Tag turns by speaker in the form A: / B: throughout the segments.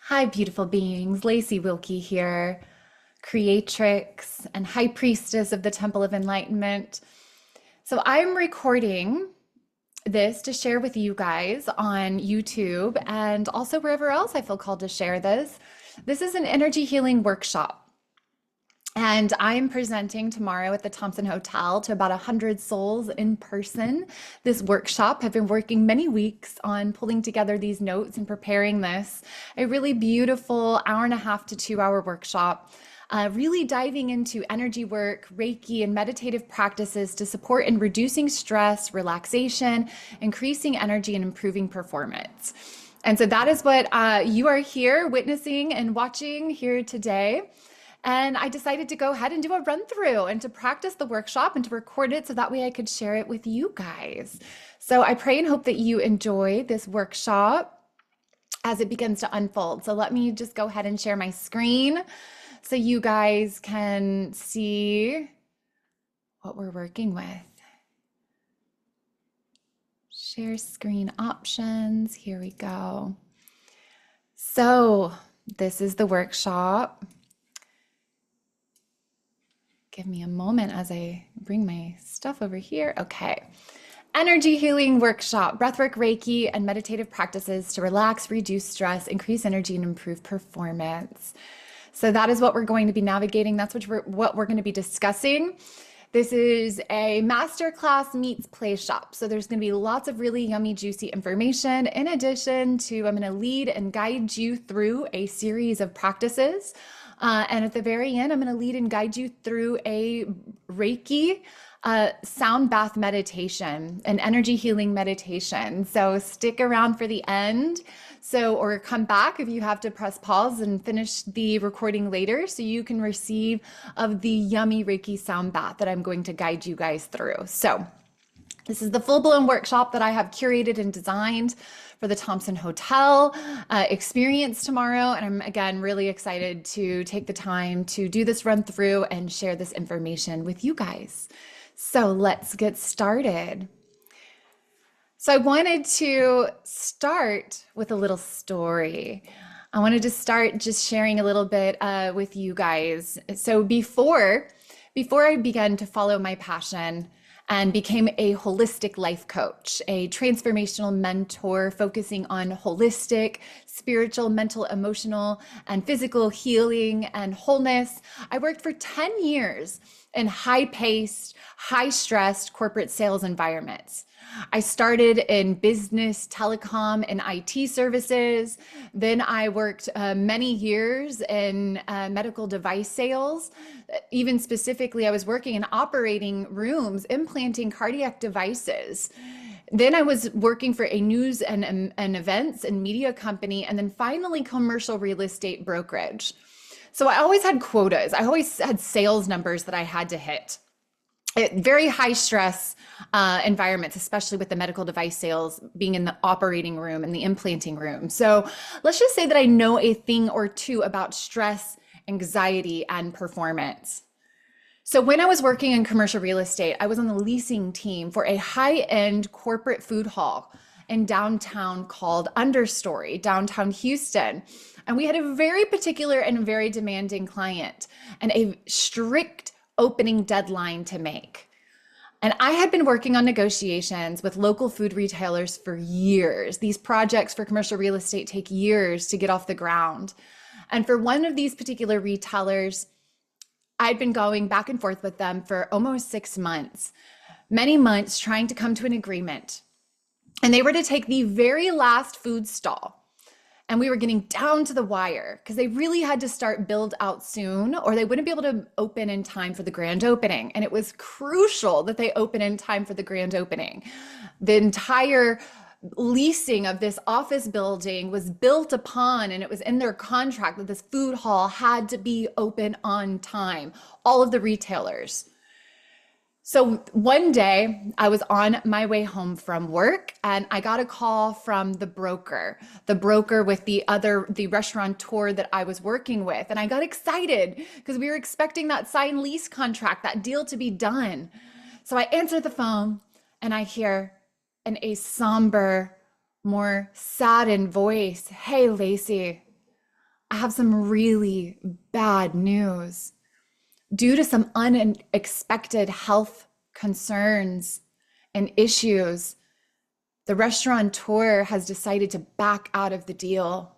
A: Hi, beautiful beings. Lacey Wilkie here, creatrix and high priestess of the Temple of Enlightenment. So I'm recording this to share with you guys on YouTube and also wherever else I feel called to share this. This is an energy healing workshop. And I'm presenting tomorrow at the Thompson Hotel to about 100 souls in person. This workshop, I've been working many weeks on pulling together these notes and preparing this. A really beautiful hour and a half to 2 hour workshop, really diving into energy work, Reiki, and meditative practices to support in reducing stress, relaxation, increasing energy, and improving performance. And so that is what you are here witnessing and watching here today. And I decided to go ahead and do a run through and to practice the workshop and to record it so that way I could share it with you guys. So I pray and hope that you enjoy this workshop as it begins to unfold. So let me just go ahead and share my screen so you guys can see what we're working with. Share screen options. Here we go. So this is the workshop. Give me a moment as I bring my stuff over here. Okay. Energy healing workshop, breathwork, Reiki, and meditative practices to relax, reduce stress, increase energy, and improve performance. So that is what we're going to be navigating. That's what we're going to be discussing. This is a masterclass meets play shop. So there's going to be lots of really yummy, juicy information. In addition to, I'm going to lead and guide you through a series of practices. And at the very end, I'm going to lead and guide you through a Reiki sound bath meditation, an energy healing meditation. So stick around for the end. Or come back if you have to press pause and finish the recording later so you can receive of the yummy Reiki sound bath that I'm going to guide you guys through. So this is the full-blown workshop that I have curated and designed for the Thompson Hotel experience tomorrow. And I'm, again, really excited to take the time to do this run through and share this information with you guys. So let's get started. So I wanted to start with a little story. I wanted to start just sharing a little bit with you guys. So before I began to follow my passion and became a holistic life coach, a transformational mentor focusing on holistic, spiritual, mental, emotional, and physical healing and wholeness, I worked for 10 years in high-paced, high-stressed corporate sales environments. I started in business, telecom, and IT services. Then I worked many years in medical device sales. Even specifically, I was working in operating rooms, implanting cardiac devices. Then I was working for a news and events and media company, and then finally commercial real estate brokerage. So I always had quotas. I always had sales numbers that I had to hit. Very high stress environments, especially with the medical device sales being in the operating room and the implanting room. So let's just say that I know a thing or two about stress, anxiety, and performance. So when I was working in commercial real estate, I was on the leasing team for a high-end corporate food hall in downtown called Understory, downtown Houston. And we had a very particular and very demanding client and a strict opening deadline to make. And I had been working on negotiations with local food retailers for years. These projects for commercial real estate take years to get off the ground. And for one of these particular retailers, I'd been going back and forth with them for almost 6 months, many months trying to come to an agreement. And they were to take the very last food stall. And we were getting down to the wire because they really had to start build out soon or they wouldn't be able to open in time for the grand opening. And it was crucial that they open in time for the grand opening. The entire leasing of this office building was built upon, and it was in their contract that this food hall had to be open on time, all of the retailers. So one day I was on my way home from work and I got a call from the broker with the restaurateur that I was working with. And I got excited because we were expecting that signed lease contract, that deal to be done. So I answered the phone and I hear in a somber, more saddened voice, "Hey, Lacey, I have some really bad news. Due to some unexpected health concerns and issues, the restaurateur has decided to back out of the deal.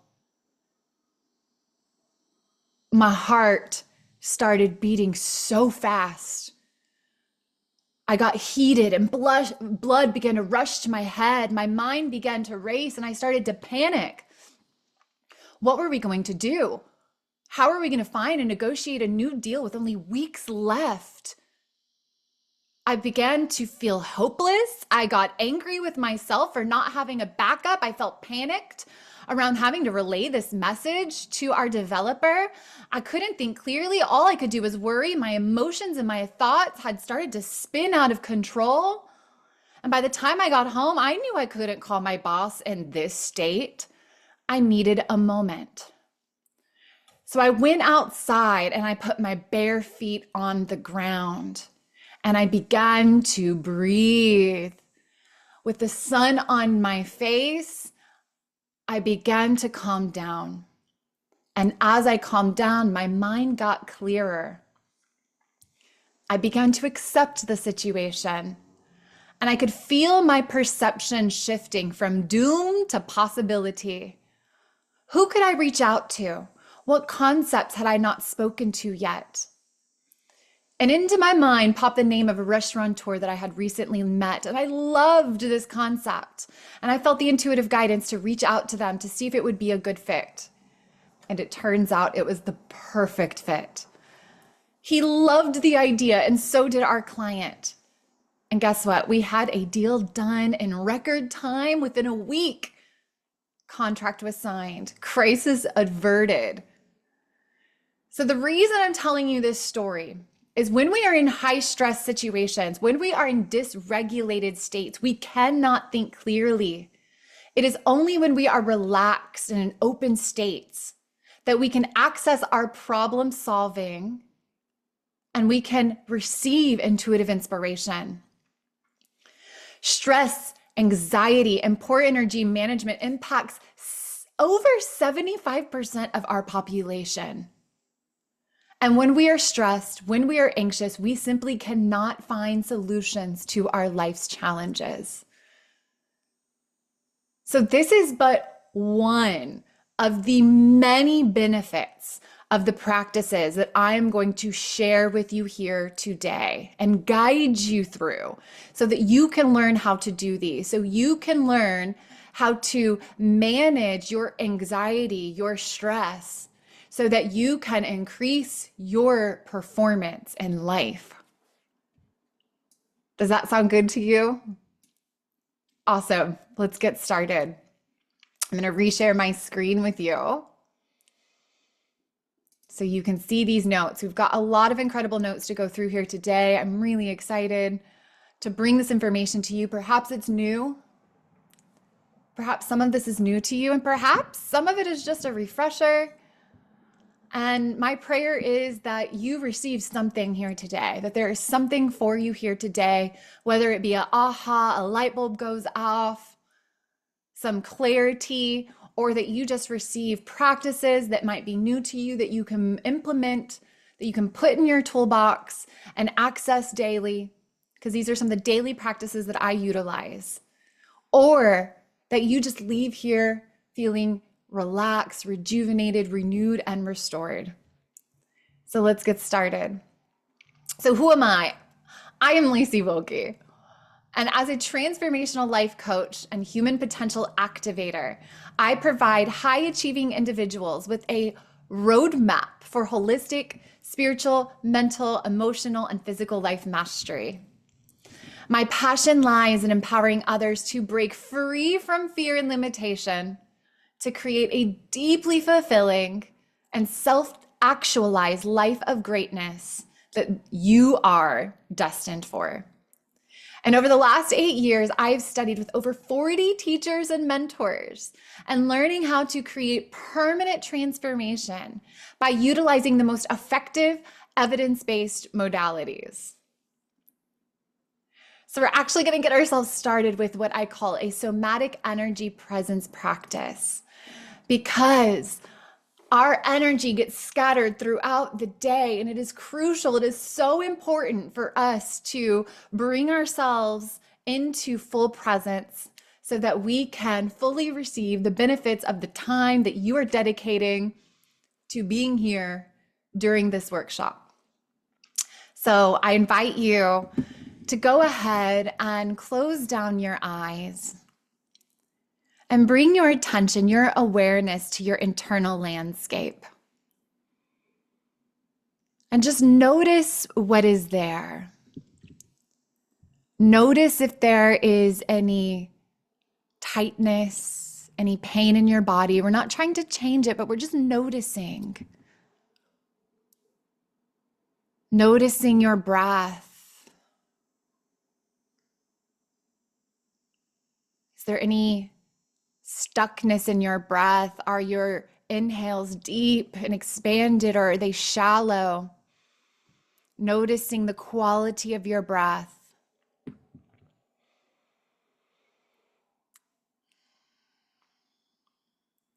A: My heart started beating so fast. I got heated and blood began to rush to my head. My mind began to race and I started to panic. What were we going to do? How are we going to find and negotiate a new deal with only weeks left? I began to feel hopeless. I got angry with myself for not having a backup. I felt panicked around having to relay this message to our developer. I couldn't think clearly. All I could do was worry. My emotions and my thoughts had started to spin out of control. And by the time I got home, I knew I couldn't call my boss in this state. I needed a moment. So I went outside and I put my bare feet on the ground and I began to breathe. With the sun on my face, I began to calm down. And as I calmed down, my mind got clearer. I began to accept the situation. And I could feel my perception shifting from doom to possibility. Who could I reach out to? What concepts had I not spoken to yet? And into my mind popped the name of a restaurateur that I had recently met. And I loved this concept. And I felt the intuitive guidance to reach out to them to see if it would be a good fit. And it turns out it was the perfect fit. He loved the idea, and so did our client. And guess what? We had a deal done in record time within a week. Contract was signed, crisis averted. So the reason I'm telling you this story is when we are in high stress situations, when we are in dysregulated states, we cannot think clearly. It is only when we are relaxed and in open states that we can access our problem solving and we can receive intuitive inspiration. Stress, anxiety, and poor energy management impacts over 75% of our population. And when we are stressed, when we are anxious, we simply cannot find solutions to our life's challenges. So this is but one of the many benefits of the practices that I am going to share with you here today and guide you through so that you can learn how to do these, so you can learn how to manage your anxiety, your stress, so that you can increase your performance in life. Does that sound good to you? Awesome. Let's get started. I'm going to reshare my screen with you so you can see these notes. We've got a lot of incredible notes to go through here today. I'm really excited to bring this information to you. Perhaps it's new. Perhaps some of this is new to you, and perhaps some of it is just a refresher. And my prayer is that you receive something here today, that there is something for you here today, whether it be an aha, a light bulb goes off, some clarity, or that you just receive practices that might be new to you that you can implement, that you can put in your toolbox and access daily, because these are some of the daily practices that I utilize. Or that you just leave here feeling relaxed, rejuvenated, renewed, and restored. So let's get started. So who am I? I am Lacee Wilkie. And as a transformational life coach and human potential activator, I provide high achieving individuals with a roadmap for holistic, spiritual, mental, emotional, and physical life mastery. My passion lies in empowering others to break free from fear and limitation, to create a deeply fulfilling and self-actualized life of greatness that you are destined for. And over the last 8 years, I've studied with over 40 teachers and mentors and learning how to create permanent transformation by utilizing the most effective evidence-based modalities. So we're actually going to get ourselves started with what I call a somatic energy presence practice, because Our energy gets scattered throughout the day, and it is crucial. It is so important for us to bring ourselves into full presence so that we can fully receive the benefits of the time that you are dedicating to being here during this workshop. So I invite you to go ahead and close down your eyes and bring your attention, your awareness to your internal landscape. And just notice what is there. Notice if there is any tightness, any pain in your body. We're not trying to change it, but we're just noticing. Noticing your breath. Is there any stuckness in your breath? Are your inhales deep and expanded, or are they shallow? Noticing the quality of your breath.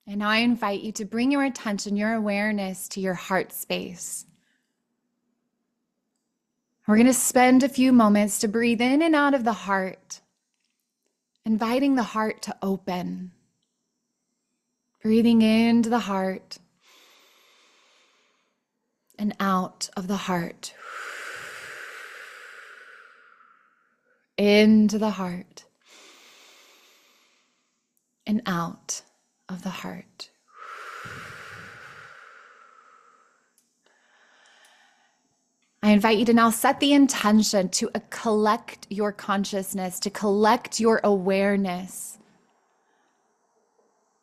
A: And now I invite you to bring your attention, your awareness to your heart space. We're going to spend a few moments to breathe in and out of the heart, inviting the heart to open. Breathing into the heart and out of the heart. Into the heart and out of the heart. I invite you to now set the intention to collect your consciousness, to collect your awareness,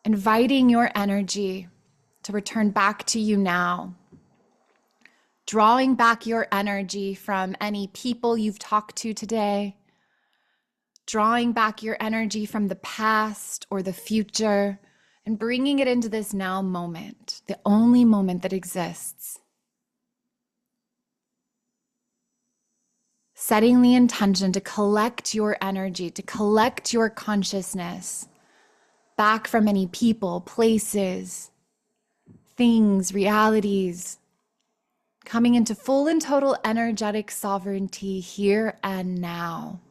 A: inviting your energy to return back to you now, drawing back your energy from any people you've talked to today, drawing back your energy from the past or the future, and bringing it into this now moment, the only moment that exists. Setting the intention to collect your energy, to collect your consciousness back from any people, places, things, realities, coming into full and total energetic sovereignty here and now.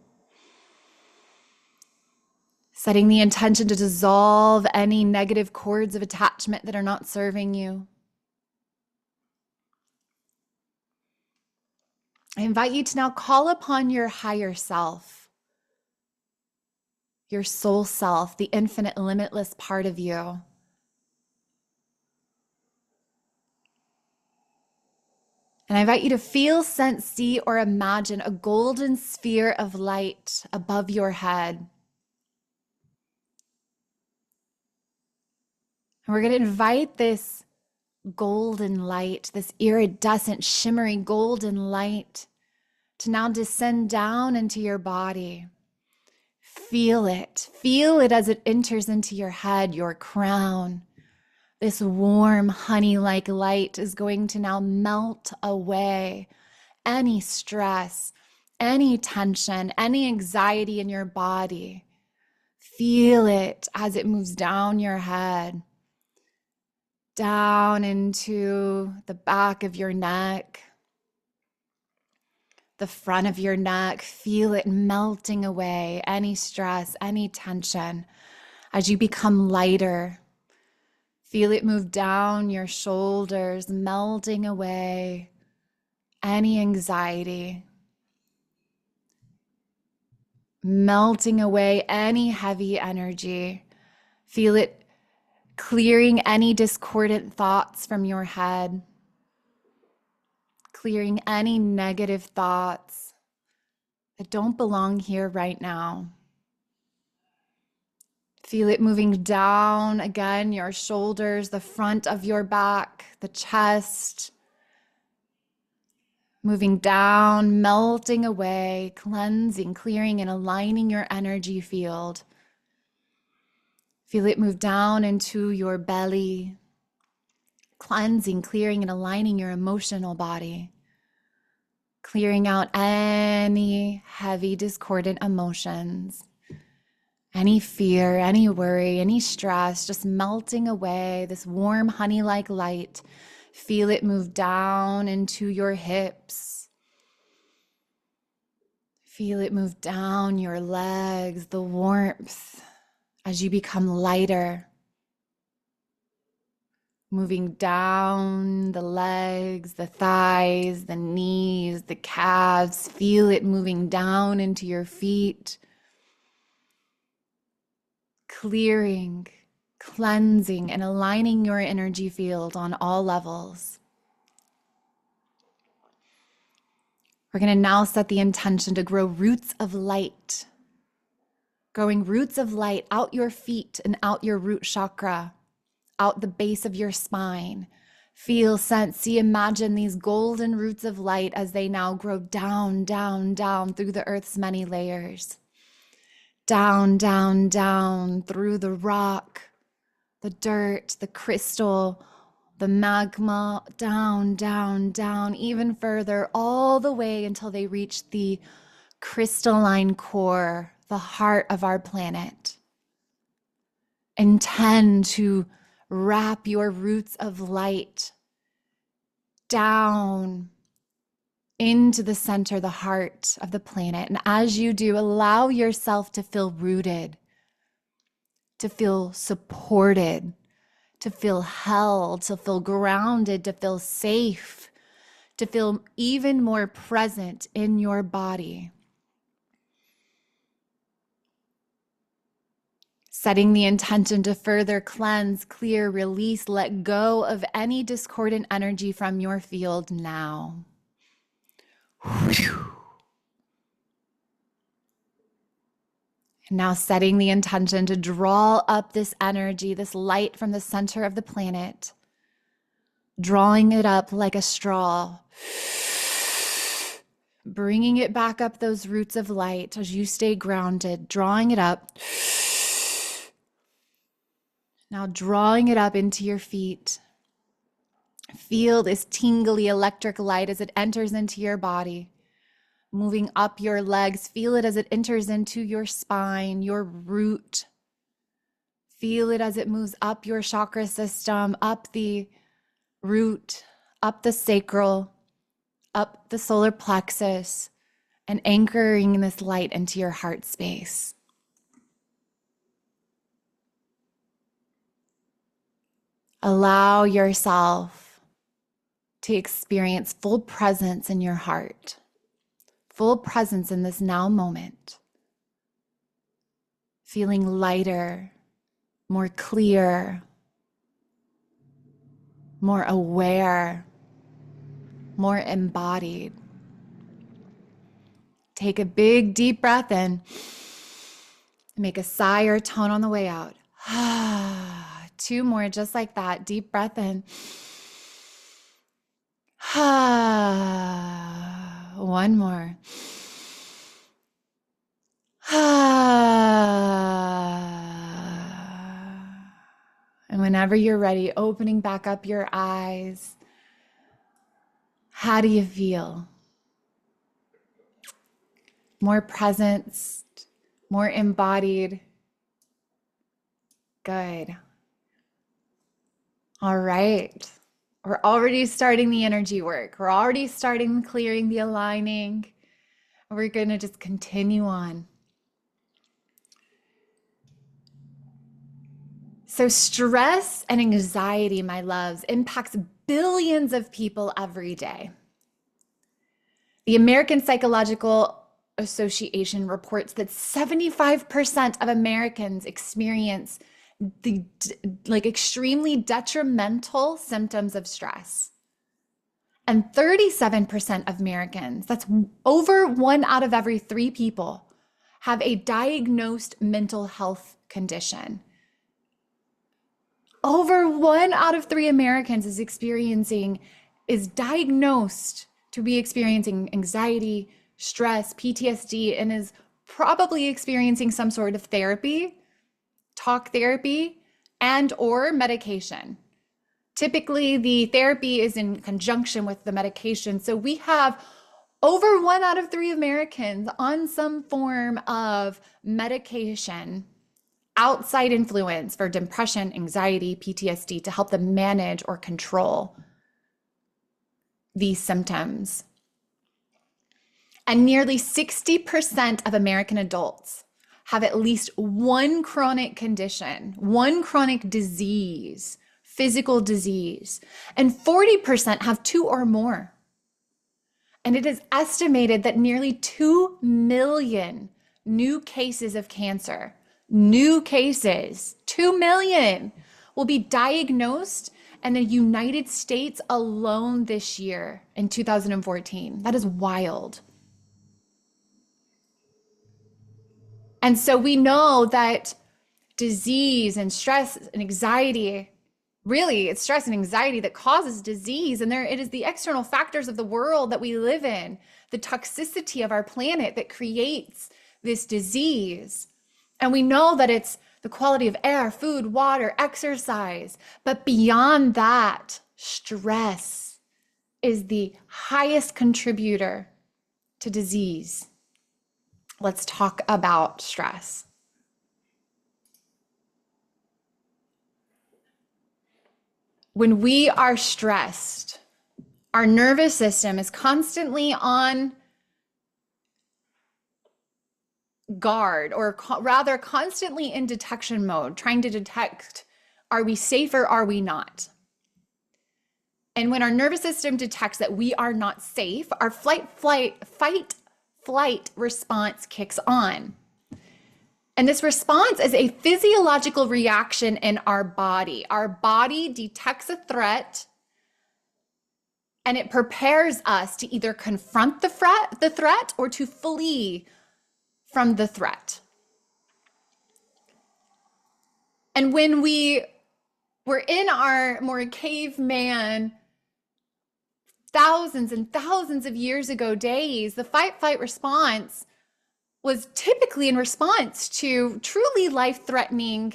A: Setting the intention to dissolve any negative cords of attachment that are not serving you. I invite you to now call upon your higher self, your soul self, the infinite, limitless part of you. And I invite you to feel, sense, see, or imagine a golden sphere of light above your head. And we're going to invite this golden light, this iridescent, shimmery golden light, to now descend down into your body. Feel it as it enters into your head, your crown. This warm, honey-like light is going to now melt away any stress, any tension, any anxiety in your body. Feel it as it moves down your head, down into the back of your neck, the front of your neck. Feel it melting away any stress, any tension as you become lighter. Feel it move down your shoulders, melting away any anxiety, melting away any heavy energy. Feel it clearing any discordant thoughts from your head, clearing any negative thoughts that don't belong here right now. Feel it moving down again, your shoulders, the front of your back, the chest, moving down, melting away, cleansing, clearing, and aligning your energy field. Feel it move down into your belly, cleansing, clearing, and aligning your emotional body, clearing out any heavy, discordant emotions, Any fear, any worry, any stress, just melting away, this warm honey-like light. Feel it move down into your hips. Feel it move down your legs, the warmth as you become lighter. Moving down the legs, the thighs, the knees, the calves. Feel it moving down into your feet. Clearing, cleansing, and aligning your energy field on all levels. We're going to now set the intention to grow roots of light. Growing roots of light out your feet and out your root chakra, out the base of your spine. Feel, sense, see, imagine these golden roots of light as they now grow down, down, down through the earth's many layers. Down, down, down through the rock, the dirt, the crystal, the magma, down, down, down, even further, all the way until they reach the crystalline core, the heart of our planet. Intend to wrap your roots of light down into the center, the heart of the planet. And as you do, allow yourself to feel rooted, to feel supported, to feel held, to feel grounded, to feel safe, to feel even more present in your body. Setting the intention to further cleanse, clear, release, let go of any discordant energy from your field now. And now setting the intention to draw up this energy, this light from the center of the planet, drawing it up like a straw, bringing it back up those roots of light as you stay grounded, drawing it up. Now drawing it up into your feet. Feel this tingly electric light as it enters into your body, moving up your legs. Feel it as it enters into your spine, your root. Feel it as it moves up your chakra system, up the root, up the sacral, up the solar plexus, and anchoring this light into your heart space. Allow yourself to experience full presence in your heart, full presence in this now moment, feeling lighter, more clear, more aware, more embodied. Take a big deep breath in. Make a sigh or tone on the way out. 2 more, just like that. Deep breath in. 1 more. And whenever you're ready, opening back up your eyes. How do you feel? More presence, more embodied. Good. All right. We're already starting the energy work. We're already starting clearing the aligning. We're going to just continue on. So stress and anxiety, my loves, impacts billions of people every day. The American Psychological Association reports that 75% of Americans experience the extremely detrimental symptoms of stress. And 37% of Americans, that's over 1 out of every 3 people, have a diagnosed mental health condition. Over 1 out of 3 Americans is diagnosed to be experiencing anxiety, stress, PTSD, and is probably experiencing some sort of therapy, talk therapy, and or medication. Typically, the therapy is in conjunction with the medication. So we have over 1 out of 3 Americans on some form of medication outside influence for depression, anxiety, PTSD to help them manage or control these symptoms. And nearly 60% of American adults have at least one chronic condition, one chronic disease, physical disease, and 40% have two or more. And it is estimated that nearly 2 million new cases of cancer, 2 million, will be diagnosed in the United States alone this year in 2014. That is wild. And so we know that disease and stress and anxiety, really it's stress and anxiety that causes disease. And it is the external factors of the world that we live in, the toxicity of our planet that creates this disease. And we know that it's the quality of air, food, water, exercise. But beyond that, stress is the highest contributor to disease. Let's talk about stress. When we are stressed, our nervous system is constantly on guard, or rather constantly in detection mode, trying to detect, are we safe or are we not? And when our nervous system detects that we are not safe, our fight, flight response kicks on. And this response is a physiological reaction in our body. Our body detects a threat and it prepares us to either confront the threat or to flee from the threat. And when we were in our more caveman, thousands and thousands of years ago days, the fight-flight response was typically in response to truly life-threatening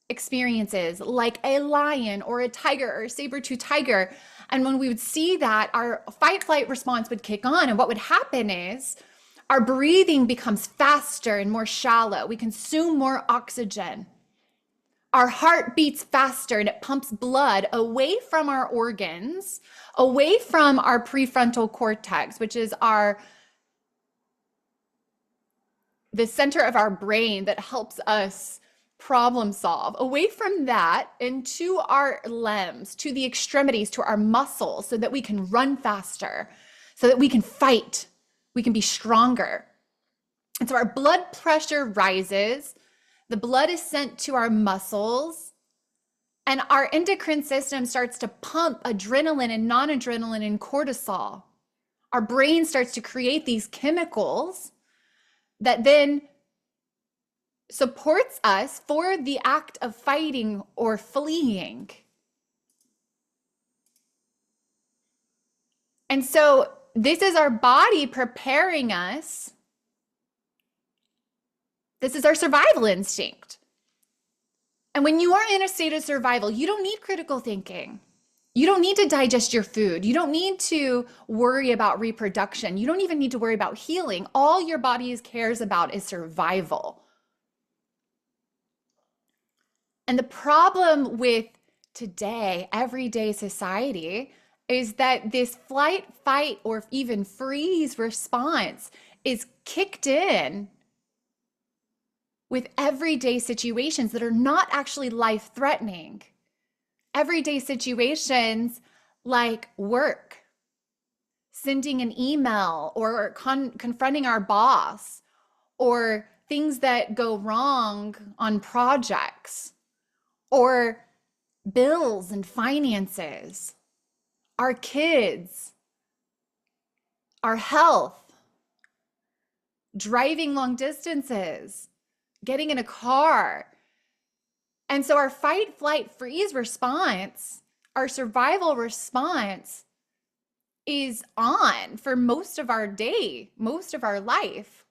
A: experiences like a lion or a tiger or a saber-toothed tiger. And when we would see that, our fight-flight response would kick on. And what would happen is our breathing becomes faster and more shallow. We consume more oxygen. Our heart beats faster and it pumps blood away from our organs, away from our prefrontal cortex, which is the center of our brain that helps us problem solve, away from that into our limbs, to the extremities, to our muscles, so that we can run faster, so that we can fight, we can be stronger. And so our blood pressure rises, the blood is sent to our muscles, and our endocrine system starts to pump adrenaline and non-adrenaline and cortisol. Our brain starts to create these chemicals that then supports us for the act of fighting or fleeing. And so this is our body preparing us. This is our survival instinct. And when you are in a state of survival, you don't need critical thinking. You don't need to digest your food. You don't need to worry about reproduction. You don't even need to worry about healing. All your body cares about is survival. And the problem with today, everyday society, is that this flight, fight, or even freeze response is kicked in with everyday situations that are not actually life-threatening. Everyday situations like work, sending an email, or confronting our boss, or things that go wrong on projects, or bills and finances, our kids, our health, driving long distances, getting in a car. And so our fight, flight, freeze response, our survival response, is on for most of our day, most of our life.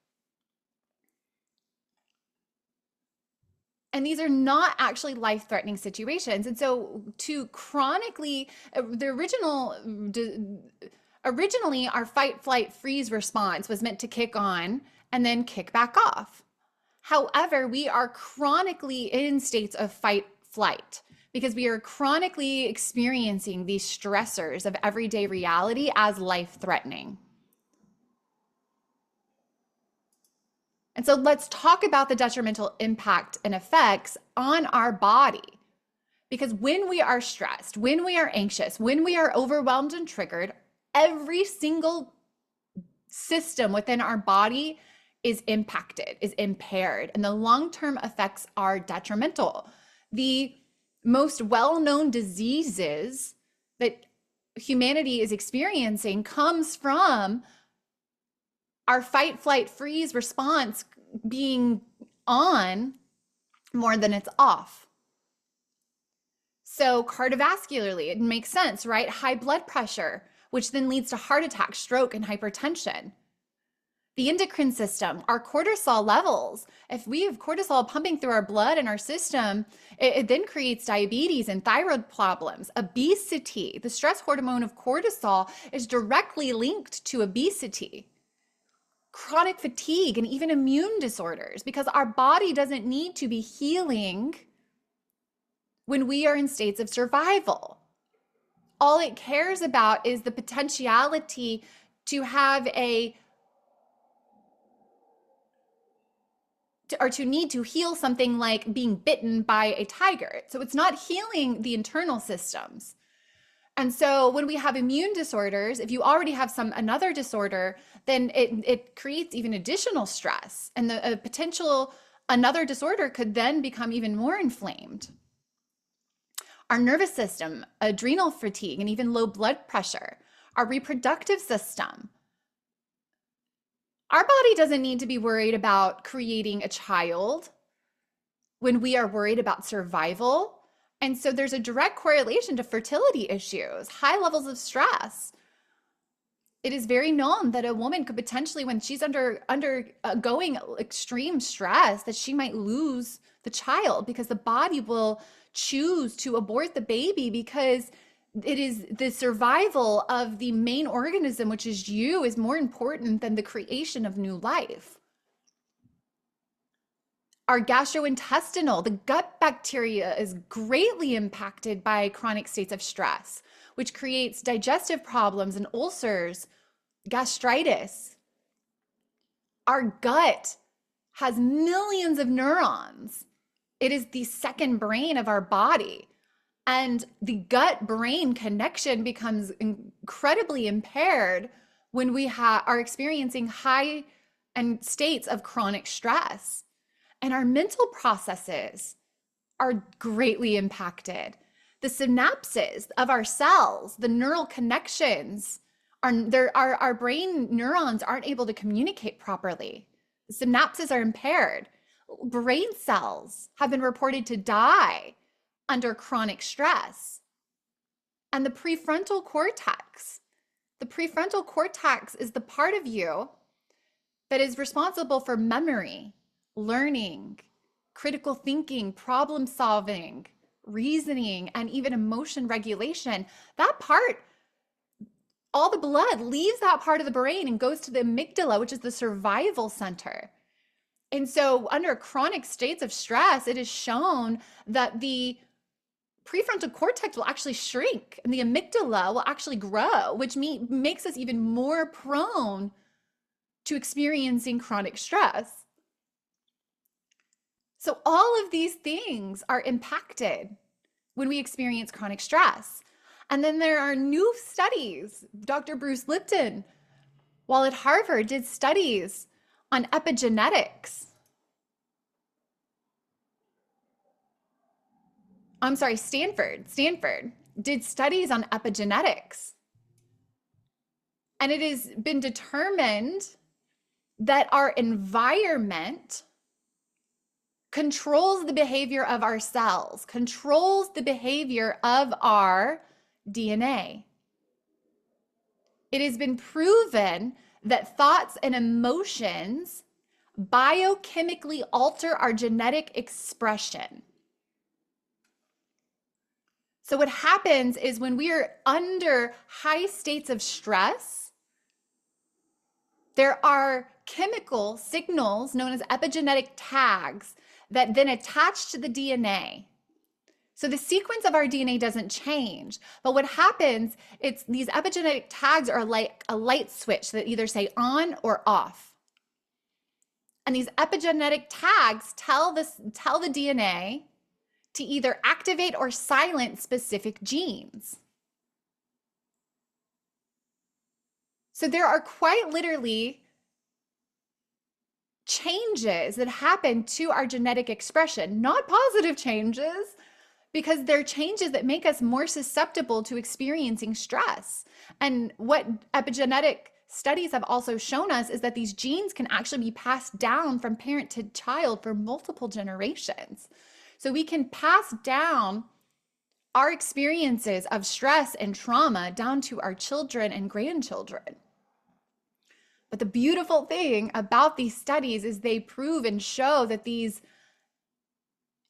A: And these are not actually life-threatening situations. And so to chronically, originally our fight, flight, freeze response was meant to kick on and then kick back off. However, we are chronically in states of fight flight because we are chronically experiencing these stressors of everyday reality as life threatening. And so let's talk about the detrimental impact and effects on our body. Because when we are stressed, when we are anxious, when we are overwhelmed and triggered, every single system within our body is impacted, is impaired, and the long-term effects are detrimental. The most well-known diseases that humanity is experiencing comes from our fight, flight, freeze response being on more than it's off. So cardiovascularly, it makes sense, right? High blood pressure, which then leads to heart attack, stroke, and hypertension. The endocrine system, our cortisol levels, if we have cortisol pumping through our blood and our system, it then creates diabetes and thyroid problems, obesity. The stress hormone of cortisol is directly linked to obesity, chronic fatigue, and even immune disorders, because our body doesn't need to be healing when we are in states of survival. All it cares about is the potentiality to have or to need to heal something like being bitten by a tiger. So it's not healing the internal systems. And so when we have immune disorders, if you already have another disorder, then it creates even additional stress. And the potential another disorder could then become even more inflamed. Our nervous system, adrenal fatigue, and even low blood pressure, our reproductive system. Our body doesn't need to be worried about creating a child when we are worried about survival. And so there's a direct correlation to fertility issues, high levels of stress. It is very known that a woman could potentially, when she's undergoing extreme stress, that she might lose the child because the body will choose to abort the baby because it is the survival of the main organism, which is you, is more important than the creation of new life. Our gastrointestinal, the gut bacteria is greatly impacted by chronic states of stress, which creates digestive problems and ulcers, gastritis. Our gut has millions of neurons. It is the second brain of our body. And the gut-brain connection becomes incredibly impaired when we are experiencing high and states of chronic stress. And our mental processes are greatly impacted. The synapses of our cells, the neural connections, our brain neurons aren't able to communicate properly. The synapses are impaired. Brain cells have been reported to die under chronic stress. And the prefrontal cortex. The prefrontal cortex is the part of you that is responsible for memory, learning, critical thinking, problem solving, reasoning, and even emotion regulation. That part, all the blood leaves that part of the brain and goes to the amygdala, which is the survival center. And so under chronic states of stress, it is shown that the prefrontal cortex will actually shrink and the amygdala will actually grow, which makes us even more prone to experiencing chronic stress. So all of these things are impacted when we experience chronic stress. And then there are new studies. Dr. Bruce Lipton, while at Harvard, did studies on epigenetics. I'm sorry, Stanford did studies on epigenetics. And it has been determined that our environment controls the behavior of our cells, controls the behavior of our DNA. It has been proven that thoughts and emotions biochemically alter our genetic expression. So what happens is when we are under high states of stress, there are chemical signals known as epigenetic tags that then attach to the DNA. So the sequence of our DNA doesn't change, but what happens, it's these epigenetic tags are like a light switch that either say on or off. And these epigenetic tags tell the DNA to either activate or silence specific genes. So there are quite literally changes that happen to our genetic expression, not positive changes, because they're changes that make us more susceptible to experiencing stress. And what epigenetic studies have also shown us is that these genes can actually be passed down from parent to child for multiple generations. So we can pass down our experiences of stress and trauma down to our children and grandchildren. But the beautiful thing about these studies is they prove and show that these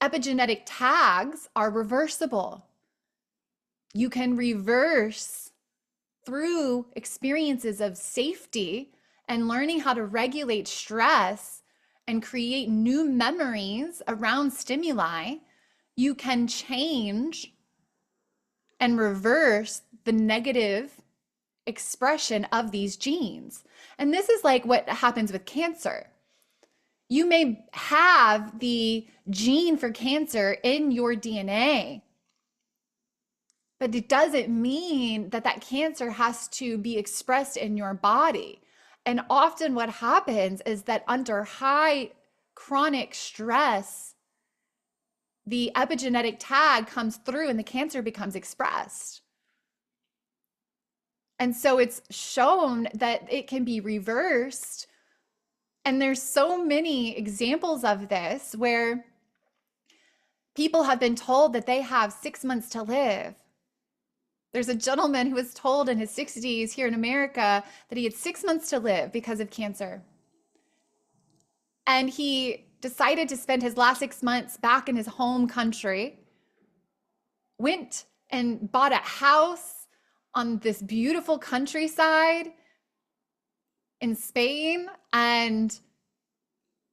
A: epigenetic tags are reversible. You can reverse through experiences of safety and learning how to regulate stress and create new memories around stimuli. You can change and reverse the negative expression of these genes. And this is like what happens with cancer. You may have the gene for cancer in your DNA, but it doesn't mean that that cancer has to be expressed in your body. And often what happens is that under high chronic stress, the epigenetic tag comes through and the cancer becomes expressed. And so it's shown that it can be reversed. And there's so many examples of this where people have been told that they have 6 months to live. There's a gentleman who was told in his 60s here in America that he had 6 months to live because of cancer. And he decided to spend his last 6 months back in his home country, went and bought a house on this beautiful countryside in Spain, and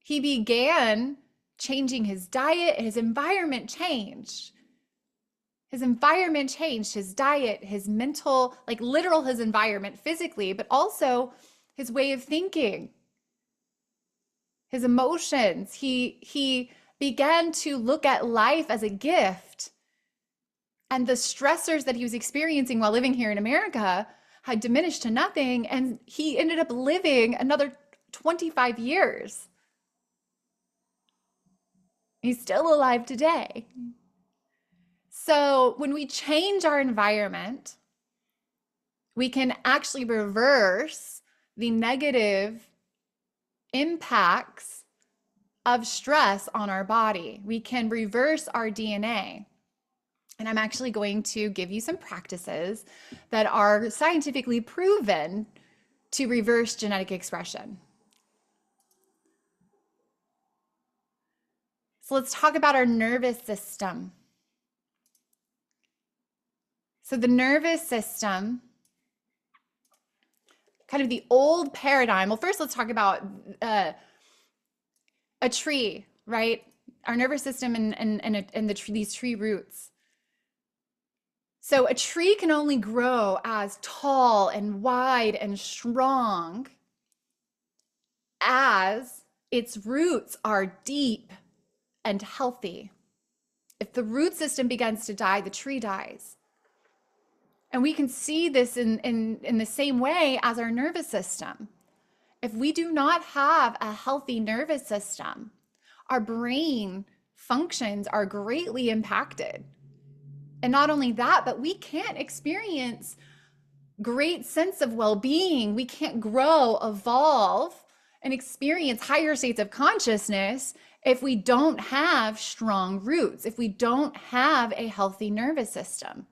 A: he began changing his diet. His environment changed. His environment changed, his diet, his mental, like literal his environment physically, but also his way of thinking, his emotions. He began to look at life as a gift. And the stressors that he was experiencing while living here in America had diminished to nothing. And he ended up living another 25 years. He's still alive today. So when we change our environment, we can actually reverse the negative impacts of stress on our body. We can reverse our DNA. And I'm actually going to give you some practices that are scientifically proven to reverse genetic expression. So let's talk about our nervous system. So the nervous system, kind of the old paradigm. Well, first let's talk about a tree, right? Our nervous system and these tree roots. So a tree can only grow as tall and wide and strong as its roots are deep and healthy. If the root system begins to die, the tree dies. And we can see this in the same way as our nervous system. If we do not have a healthy nervous system, our brain functions are greatly impacted. And not only that, but we can't experience great sense of well-being. We can't grow, evolve, and experience higher states of consciousness if we don't have strong roots, if we don't have a healthy nervous system.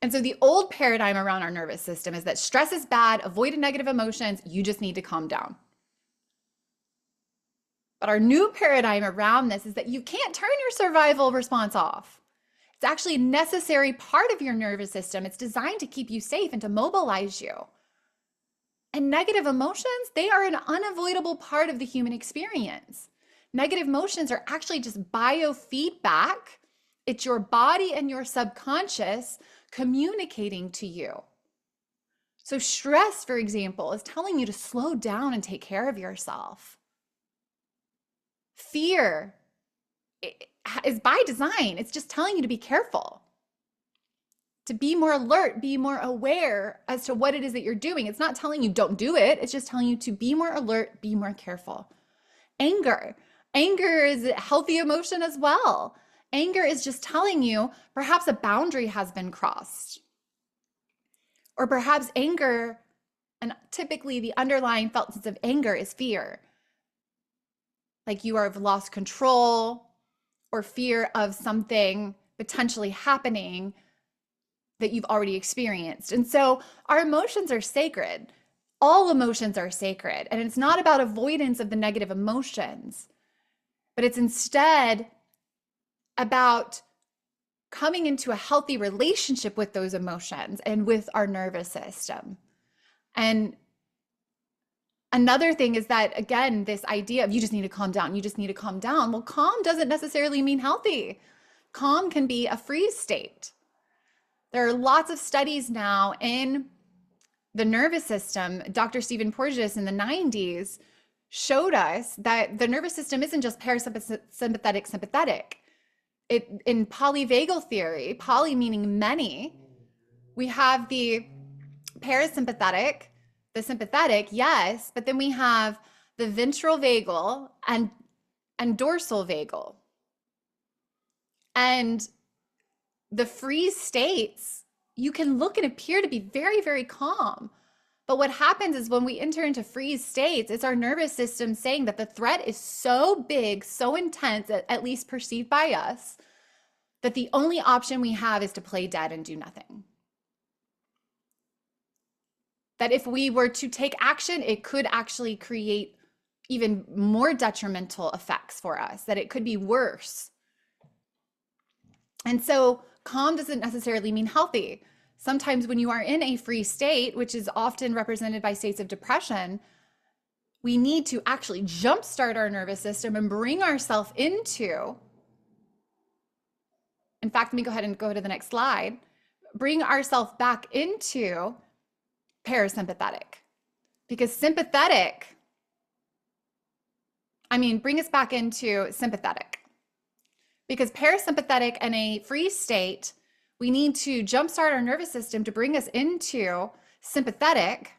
A: And so the old paradigm around our nervous system is that stress is bad, avoid negative emotions, you just need to calm down. But our new paradigm around this is that you can't turn your survival response off. It's actually a necessary part of your nervous system. It's designed to keep you safe and to mobilize you. And negative emotions, they are an unavoidable part of the human experience. Negative emotions are actually just biofeedback. It's your body and your subconscious communicating to you. So stress, for example, is telling you to slow down and take care of yourself. Fear is by design. It's just telling you to be careful, to be more alert, be more aware as to what it is that you're doing. It's not telling you don't do it. It's just telling you to be more alert, be more careful. Anger is a healthy emotion as well. Anger is just telling you perhaps a boundary has been crossed. Or perhaps anger, and typically the underlying felt sense of anger is fear. Like you have lost control or fear of something potentially happening that you've already experienced. And so our emotions are sacred. All emotions are sacred. And it's not about avoidance of the negative emotions, but it's instead about coming into a healthy relationship with those emotions and with our nervous system. And another thing is that, again, this idea of you just need to calm down, you just need to calm down. Well, calm doesn't necessarily mean healthy. Calm can be a freeze state. There are lots of studies now in the nervous system. Dr. Stephen Porges in the 90s showed us that the nervous system isn't just parasympathetic, sympathetic. In polyvagal theory, poly meaning many, we have the parasympathetic, the sympathetic, yes, but then we have the ventral vagal and dorsal vagal. And the freeze states, you can look and appear to be very, very calm. But what happens is when we enter into freeze states, it's our nervous system saying that the threat is so big, so intense, at least perceived by us, that the only option we have is to play dead and do nothing. That if we were to take action, it could actually create even more detrimental effects for us, that it could be worse. And so calm doesn't necessarily mean healthy. Sometimes when you are in a free state, which is often represented by states of depression, we need to actually jumpstart our nervous system and bring ourselves into, in fact, let me go ahead and go to the next slide, bring ourselves back into parasympathetic. Because sympathetic, bring us back into sympathetic. Because parasympathetic in a free state, we need to jumpstart our nervous system to bring us into sympathetic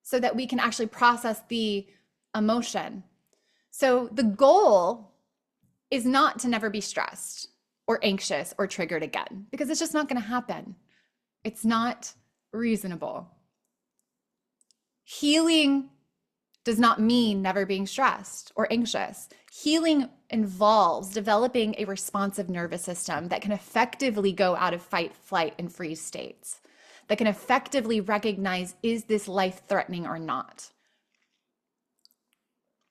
A: so that we can actually process the emotion. So the goal is not to never be stressed or anxious or triggered again, because it's just not going to happen. It's not reasonable. Healing does not mean never being stressed or anxious. Healing involves developing a responsive nervous system that can effectively go out of fight, flight, and freeze states, that can effectively recognize, is this life-threatening or not?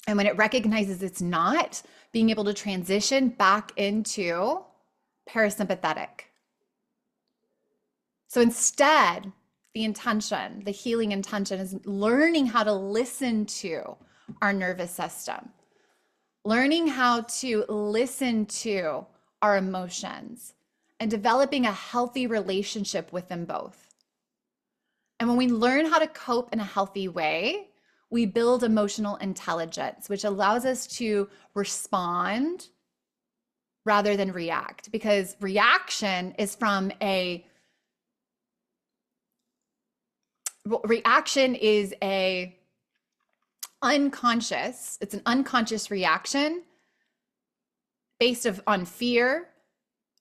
A: And when it recognizes it's not, being able to transition back into parasympathetic. So instead, the intention, the healing intention is learning how to listen to our nervous system, learning how to listen to our emotions, and developing a healthy relationship with them both. And when we learn how to cope in a healthy way, we build emotional intelligence, which allows us to respond rather than react, because reaction is unconscious. It's an unconscious reaction based on fear,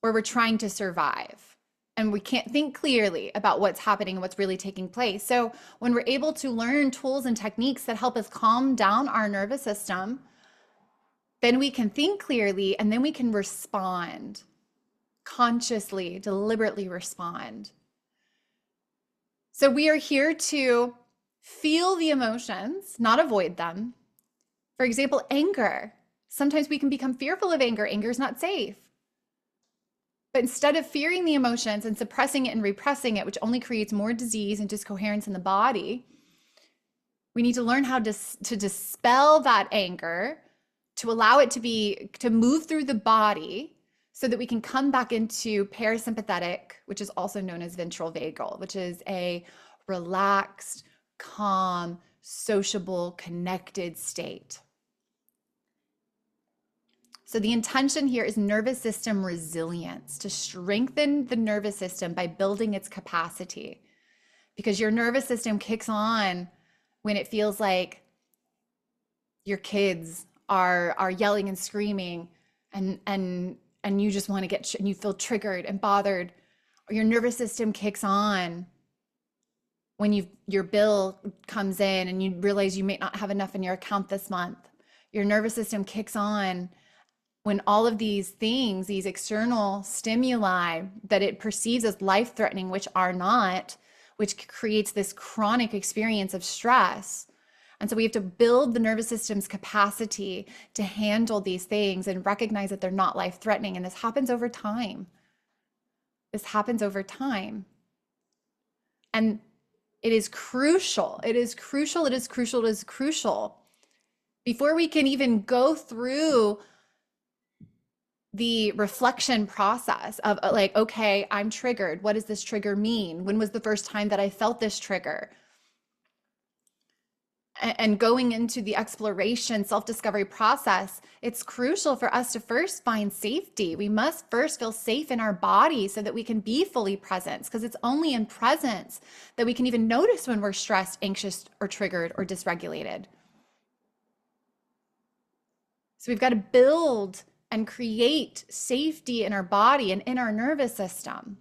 A: where we're trying to survive and we can't think clearly about what's happening and what's really taking place. So when we're able to learn tools and techniques that help us calm down our nervous system, then we can think clearly, and then we can respond consciously, deliberately respond. So we are here to feel the emotions, not avoid them. For example, anger. Sometimes we can become fearful of anger. Anger is not safe. But instead of fearing the emotions and suppressing it and repressing it, which only creates more disease and discoherence in the body, We need to learn how to dispel that anger, to allow it to move through the body so that we can come back into parasympathetic, which is also known as ventral vagal, which is a relaxed, calm, sociable, connected state. So the intention here is nervous system resilience, to strengthen the nervous system by building its capacity. Because your nervous system kicks on when it feels like your kids are yelling and screaming and you just want to and you feel triggered and bothered. Or your nervous system kicks on when your bill comes in and you realize you may not have enough in your account this month. Your nervous system kicks on when all of these things, these external stimuli that it perceives as life-threatening, which are not, which creates this chronic experience of stress. And so we have to build the nervous system's capacity to handle these things and recognize that they're not life-threatening. And this happens over time. This happens over time. And it is crucial. It is crucial. It is crucial. It is crucial. Before we can even go through the reflection process of like, okay, I'm triggered. What does this trigger mean? When was the first time that I felt this trigger? And going into the exploration, self-discovery process, it's crucial for us to first find safety. We must first feel safe in our body so that we can be fully present, because it's only in presence that we can even notice when we're stressed, anxious, or triggered, or dysregulated. So we've got to build and create safety in our body and in our nervous system.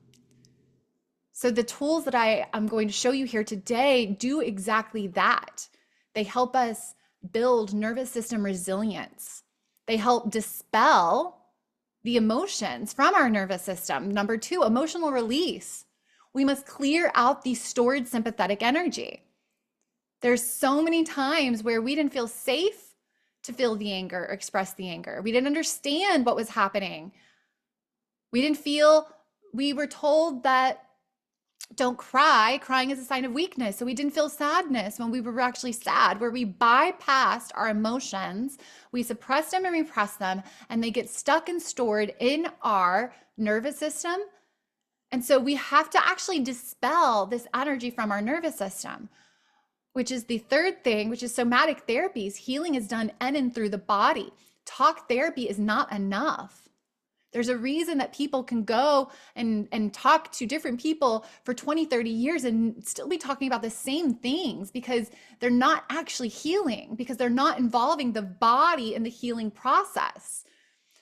A: So the tools that I am going to show you here today do exactly that. They help us build nervous system resilience. They help dispel the emotions from our nervous system. Number 2, emotional release. We must clear out the stored sympathetic energy. There's so many times where we didn't feel safe to feel the anger, or express the anger. We didn't understand what was happening. We were told that don't cry. Crying is a sign of weakness. So we didn't feel sadness when we were actually sad, where we bypassed our emotions. We suppressed them and repressed them, and they get stuck and stored in our nervous system. And so we have to actually dispel this energy from our nervous system, which is the third thing, which is somatic therapies. Healing is done in and through the body. Talk therapy is not enough. There's a reason that people can go and talk to different people for 20, 30 years and still be talking about the same things, because they're not actually healing, because they're not involving the body in the healing process.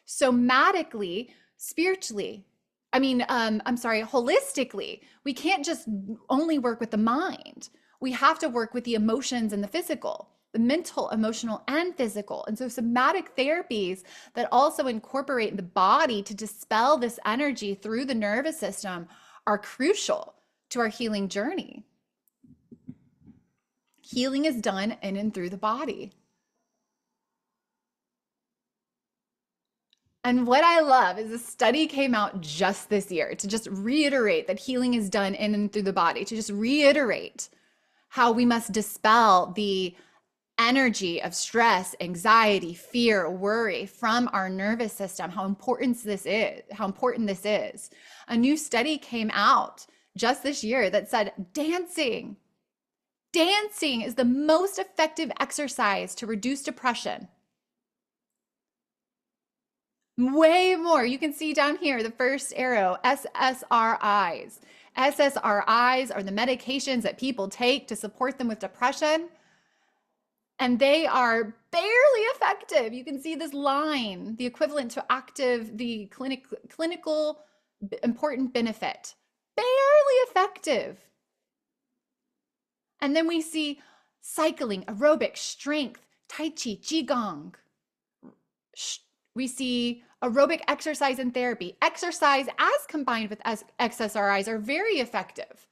A: Somatically, spiritually, holistically, we can't just only work with the mind. We have to work with the emotions and the physical, the mental, emotional, and physical. And so somatic therapies that also incorporate the body to dispel this energy through the nervous system are crucial to our healing journey. Healing is done in and through the body. And what I love is a study came out just this year to just reiterate that healing is done in and through the body, to just reiterate how we must dispel the energy of stress, anxiety, fear, worry from our nervous system, how important this is. A new study came out just this year that said dancing is the most effective exercise to reduce depression. Way more. You can see down here, the first arrow, SSRIs. SSRIs are the medications that people take to support them with depression. And they are barely effective. You can see this line, the equivalent to active, the clinical important benefit. Barely effective. And then we see cycling, aerobic, strength, tai chi, qigong. We see aerobic exercise and therapy. Exercise as combined with SSRIs are very effective,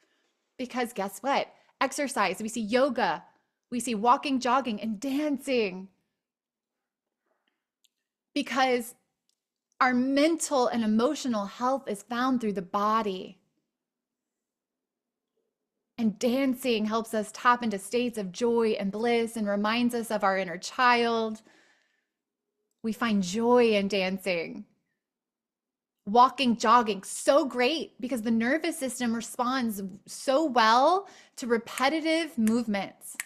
A: because guess what? Exercise, we see yoga, we see walking, jogging, and dancing, because our mental and emotional health is found through the body. And dancing helps us tap into states of joy and bliss and reminds us of our inner child. We find joy in dancing. Walking, jogging, so great because the nervous system responds so well to repetitive movements.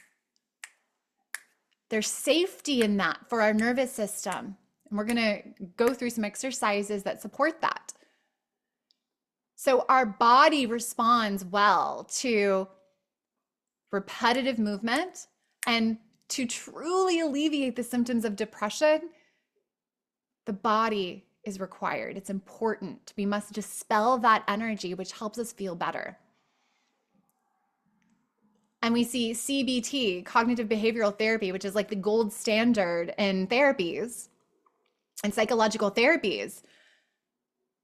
A: There's safety in that for our nervous system. And we're going to go through some exercises that support that. So our body responds well to repetitive movement, and to truly alleviate the symptoms of depression, the body is required. It's important. We must dispel that energy, which helps us feel better. And we see CBT, cognitive behavioral therapy, which is like the gold standard in therapies and psychological therapies.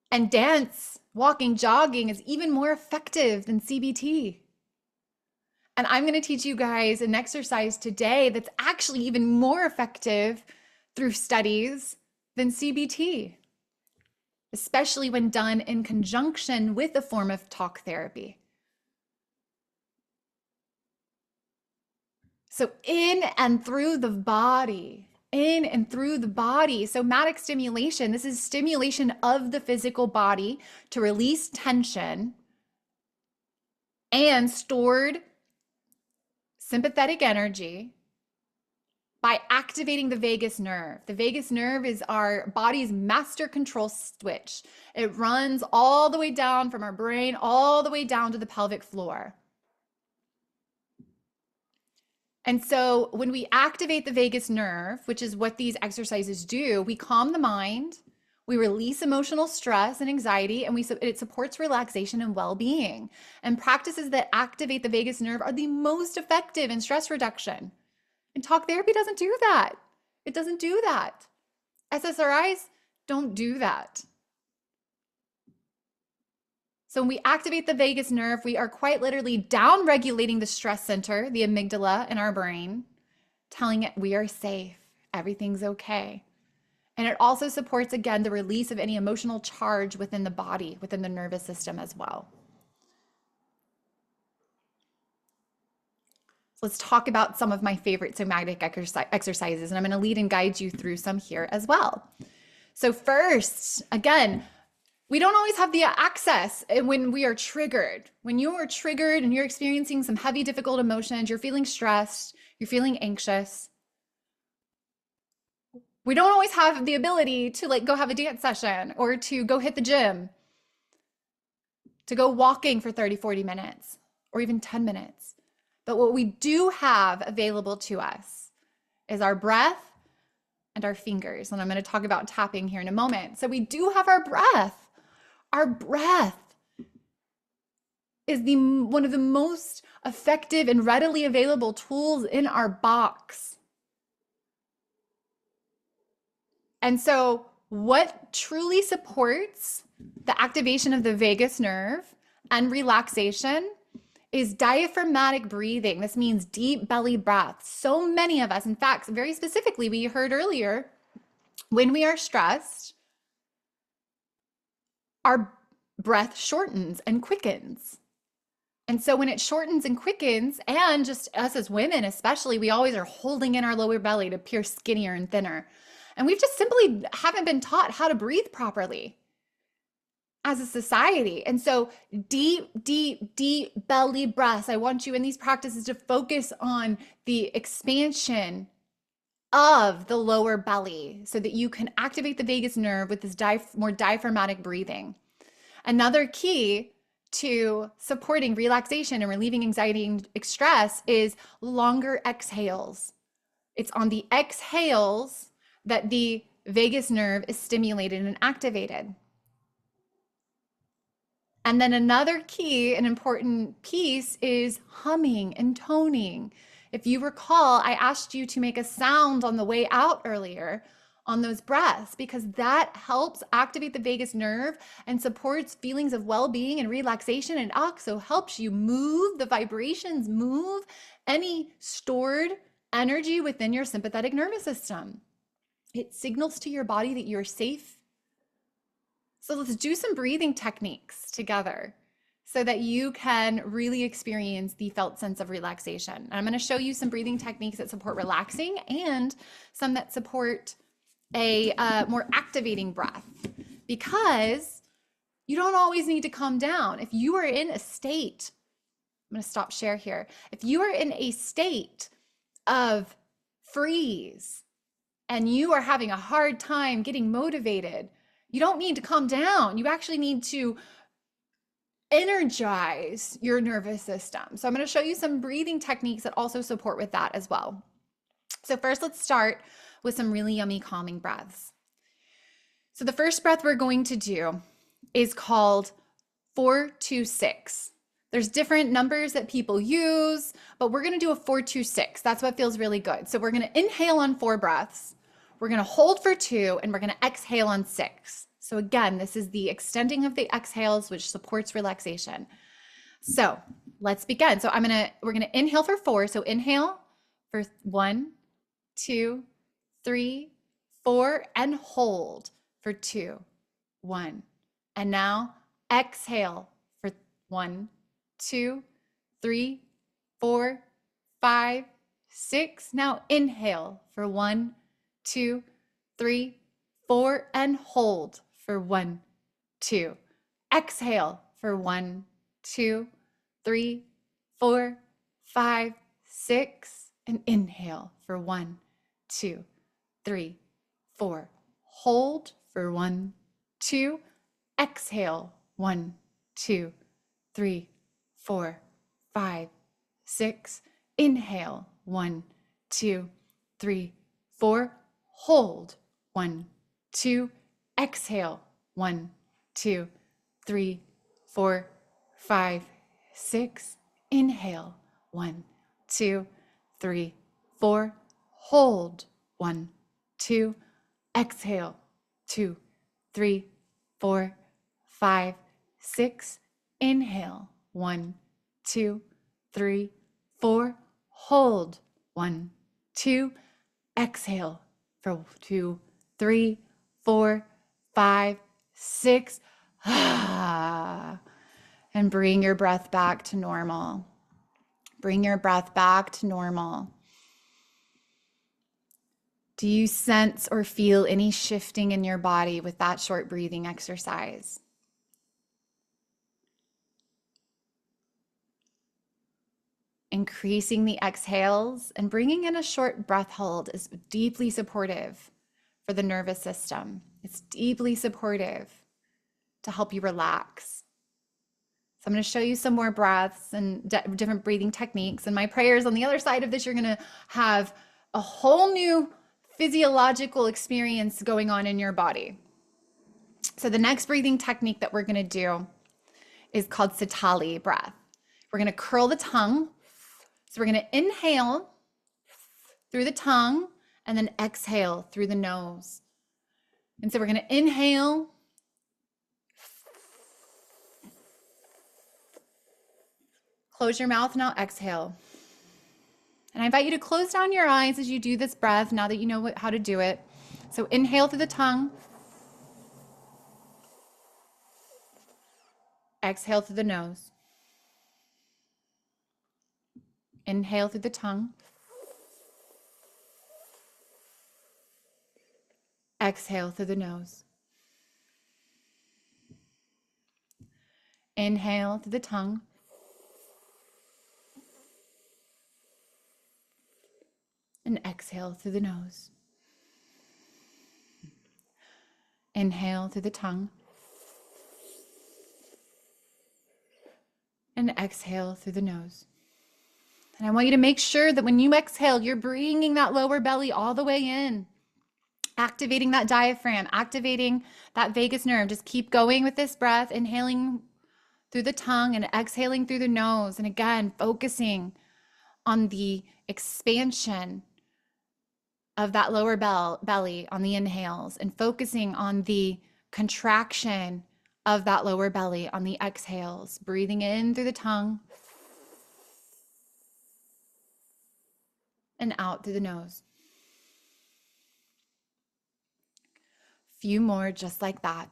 A: And dance, walking, jogging is even more effective than CBT. And I'm going to teach you guys an exercise today that's actually even more effective through studies than CBT, especially when done in conjunction with a form of talk therapy. So in and through the body, somatic stimulation, this is stimulation of the physical body to release tension and stored sympathetic energy by activating the vagus nerve. The vagus nerve is our body's master control switch. It runs all the way down from our brain, all the way down to the pelvic floor. And so when we activate the vagus nerve, which is what these exercises do, we calm the mind, we release emotional stress and anxiety, and it supports relaxation and well-being. And practices that activate the vagus nerve are the most effective in stress reduction. And talk therapy doesn't do that. It doesn't do that. SSRIs don't do that. So when we activate the vagus nerve, we are quite literally down-regulating the stress center, the amygdala in our brain, telling it we are safe, everything's okay. And it also supports, again, the release of any emotional charge within the body, within the nervous system as well. So let's talk about some of my favorite somatic exercises, and I'm going to lead and guide you through some here as well. So first, again, we don't always have the access when we are triggered. When you are triggered and you're experiencing some heavy, difficult emotions, you're feeling stressed, you're feeling anxious, we don't always have the ability to like go have a dance session or to go hit the gym, to go walking for 30, 40 minutes or even 10 minutes. But what we do have available to us is our breath and our fingers. And I'm going to talk about tapping here in a moment. So we do have our breath. Our breath is one of the most effective and readily available tools in our box. And so what truly supports the activation of the vagus nerve and relaxation is diaphragmatic breathing. This means deep belly breath. So many of us, in fact, very specifically, we heard earlier, when we are stressed, our breath shortens and quickens. And so when it shortens and quickens, and just us as women especially, we always are holding in our lower belly to appear skinnier and thinner. And we've just simply haven't been taught how to breathe properly as a society. And so deep, deep, deep belly breaths. I want you in these practices to focus on the expansion of the lower belly so that you can activate the vagus nerve with this more diaphragmatic breathing. Another key to supporting relaxation and relieving anxiety and stress is longer exhales. It's on the exhales that the vagus nerve is stimulated and activated. And then another key, an important piece, is humming and toning. If you recall, I asked you to make a sound on the way out earlier on those breaths because that helps activate the vagus nerve and supports feelings of well-being and relaxation, and also helps you move the vibrations, move any stored energy within your sympathetic nervous system. It signals to your body that you're safe. So let's do some breathing techniques together. so that you can really experience the felt sense of relaxation. And I'm going to show you some breathing techniques that support relaxing and some that support a more activating breath, because you don't always need to calm down. If you are in a state, I'm going to stop share here. If you are in a state of freeze and you are having a hard time getting motivated, you don't need to calm down. You actually need to energize your nervous system. So I'm going to show you some breathing techniques that also support with that as well. So first, let's start with some really yummy calming breaths. So the first breath we're going to do is called 4-2-6. There's different numbers that people use, but we're going to do a 4-2-6. That's what feels really good. So we're going to inhale on 4 breaths. We're going to hold for 2, and we're going to exhale on 6. So again, this is the extending of the exhales, which supports relaxation. So let's begin. So we're going to inhale for 4. So inhale for 1, 2, 3, 4, and hold for 2, 1. And now exhale for 1, 2, 3, 4, 5, 6. Now inhale for 1, 2, 3, 4, and hold for 1, 2. Exhale for 1, 2, 3, 4, 5, 6. And inhale for 1, 2, 3, 4. Hold for 1, 2. Exhale 1, 2, 3, 4, 5, 6. Inhale 1, 2, 3, 4. Hold 1, 2. Exhale 1, 2, 3, 4, 5, 6. Inhale 1, 2, 3, 4. Hold 1, 2. Exhale 2, 3, 4, 5, 6. Inhale 1, 2, 3, 4. Hold 1, 2. Exhale for 2, 3, 4, 5, 6. And bring your breath back to normal. Bring your breath back to normal. Do you sense or feel any shifting in your body with that short breathing exercise? Increasing the exhales and bringing in a short breath hold is deeply supportive for the nervous system. It's deeply supportive to help you relax. So I'm going to show you some more breaths and different breathing techniques. And my prayer is on the other side of this, you're going to have a whole new physiological experience going on in your body. So the next breathing technique that we're going to do is called Sitali breath. We're going to curl the tongue. So we're going to inhale through the tongue and then exhale through the nose. And so we're going to inhale. Close your mouth, now exhale. And I invite you to close down your eyes as you do this breath, now that you know how to do it. So inhale through the tongue. Exhale through the nose. Inhale through the tongue. Exhale through the nose. Inhale through the tongue. And exhale through the nose. Inhale through the tongue. And exhale through the nose. And I want you to make sure that when you exhale, you're bringing that lower belly all the way in, activating that diaphragm, activating that vagus nerve. Just keep going with this breath, inhaling through the tongue and exhaling through the nose. And again, focusing on the expansion of that lower belly on the inhales, and focusing on the contraction of that lower belly on the exhales, breathing in through the tongue and out through the nose. Few more just like that.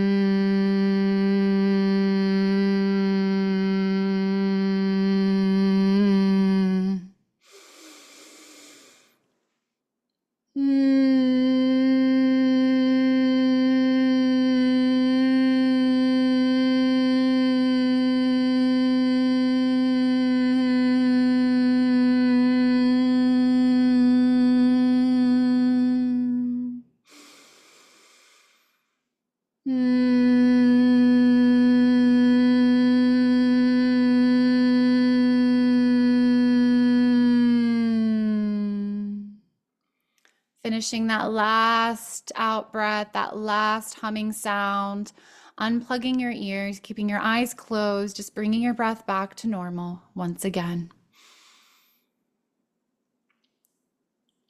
A: finishing that last out breath, that last humming sound, unplugging your ears, keeping your eyes closed, just bringing your breath back to normal once again.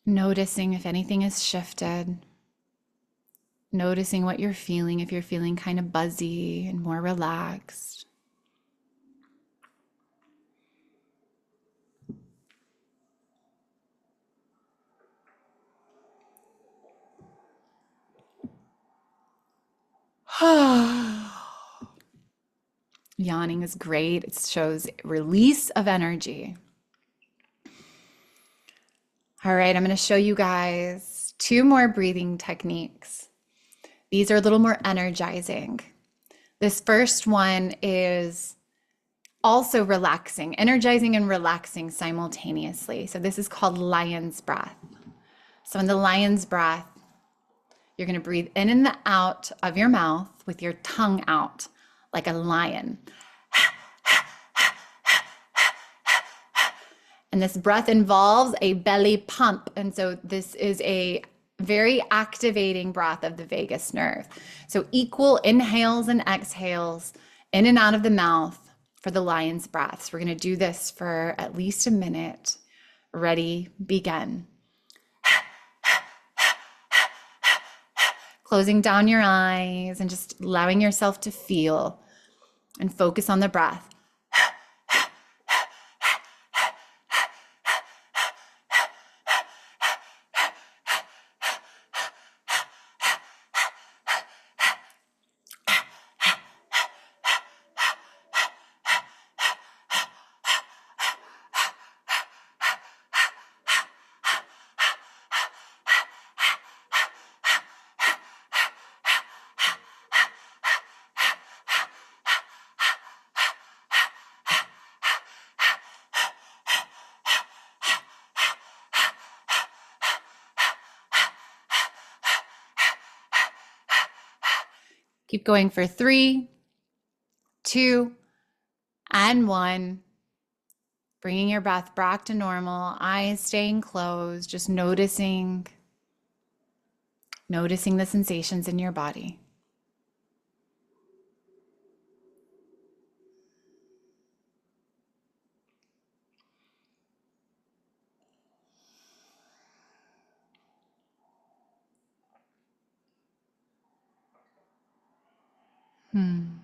A: Noticing if anything has shifted. Noticing what you're feeling, if you're feeling kind of buzzy and more relaxed. Yawning is great. It shows release of energy. All right, I'm going to show you guys 2 more breathing techniques. These are a little more energizing. This first one is also relaxing, energizing and relaxing simultaneously. So this is called lion's breath. So in the lion's breath, you're going to breathe in and out of your mouth with your tongue out like a lion. And this breath involves a belly pump. And so this is a very activating breath of the vagus nerve. So equal inhales and exhales in and out of the mouth for the lion's breath. So we're going to do this for at least a minute. Ready, begin. Closing down your eyes and just allowing yourself to feel and focus on the breath. Keep going for 3, 2, and 1. Bringing your breath back to normal, eyes staying closed, just noticing the sensations in your body. And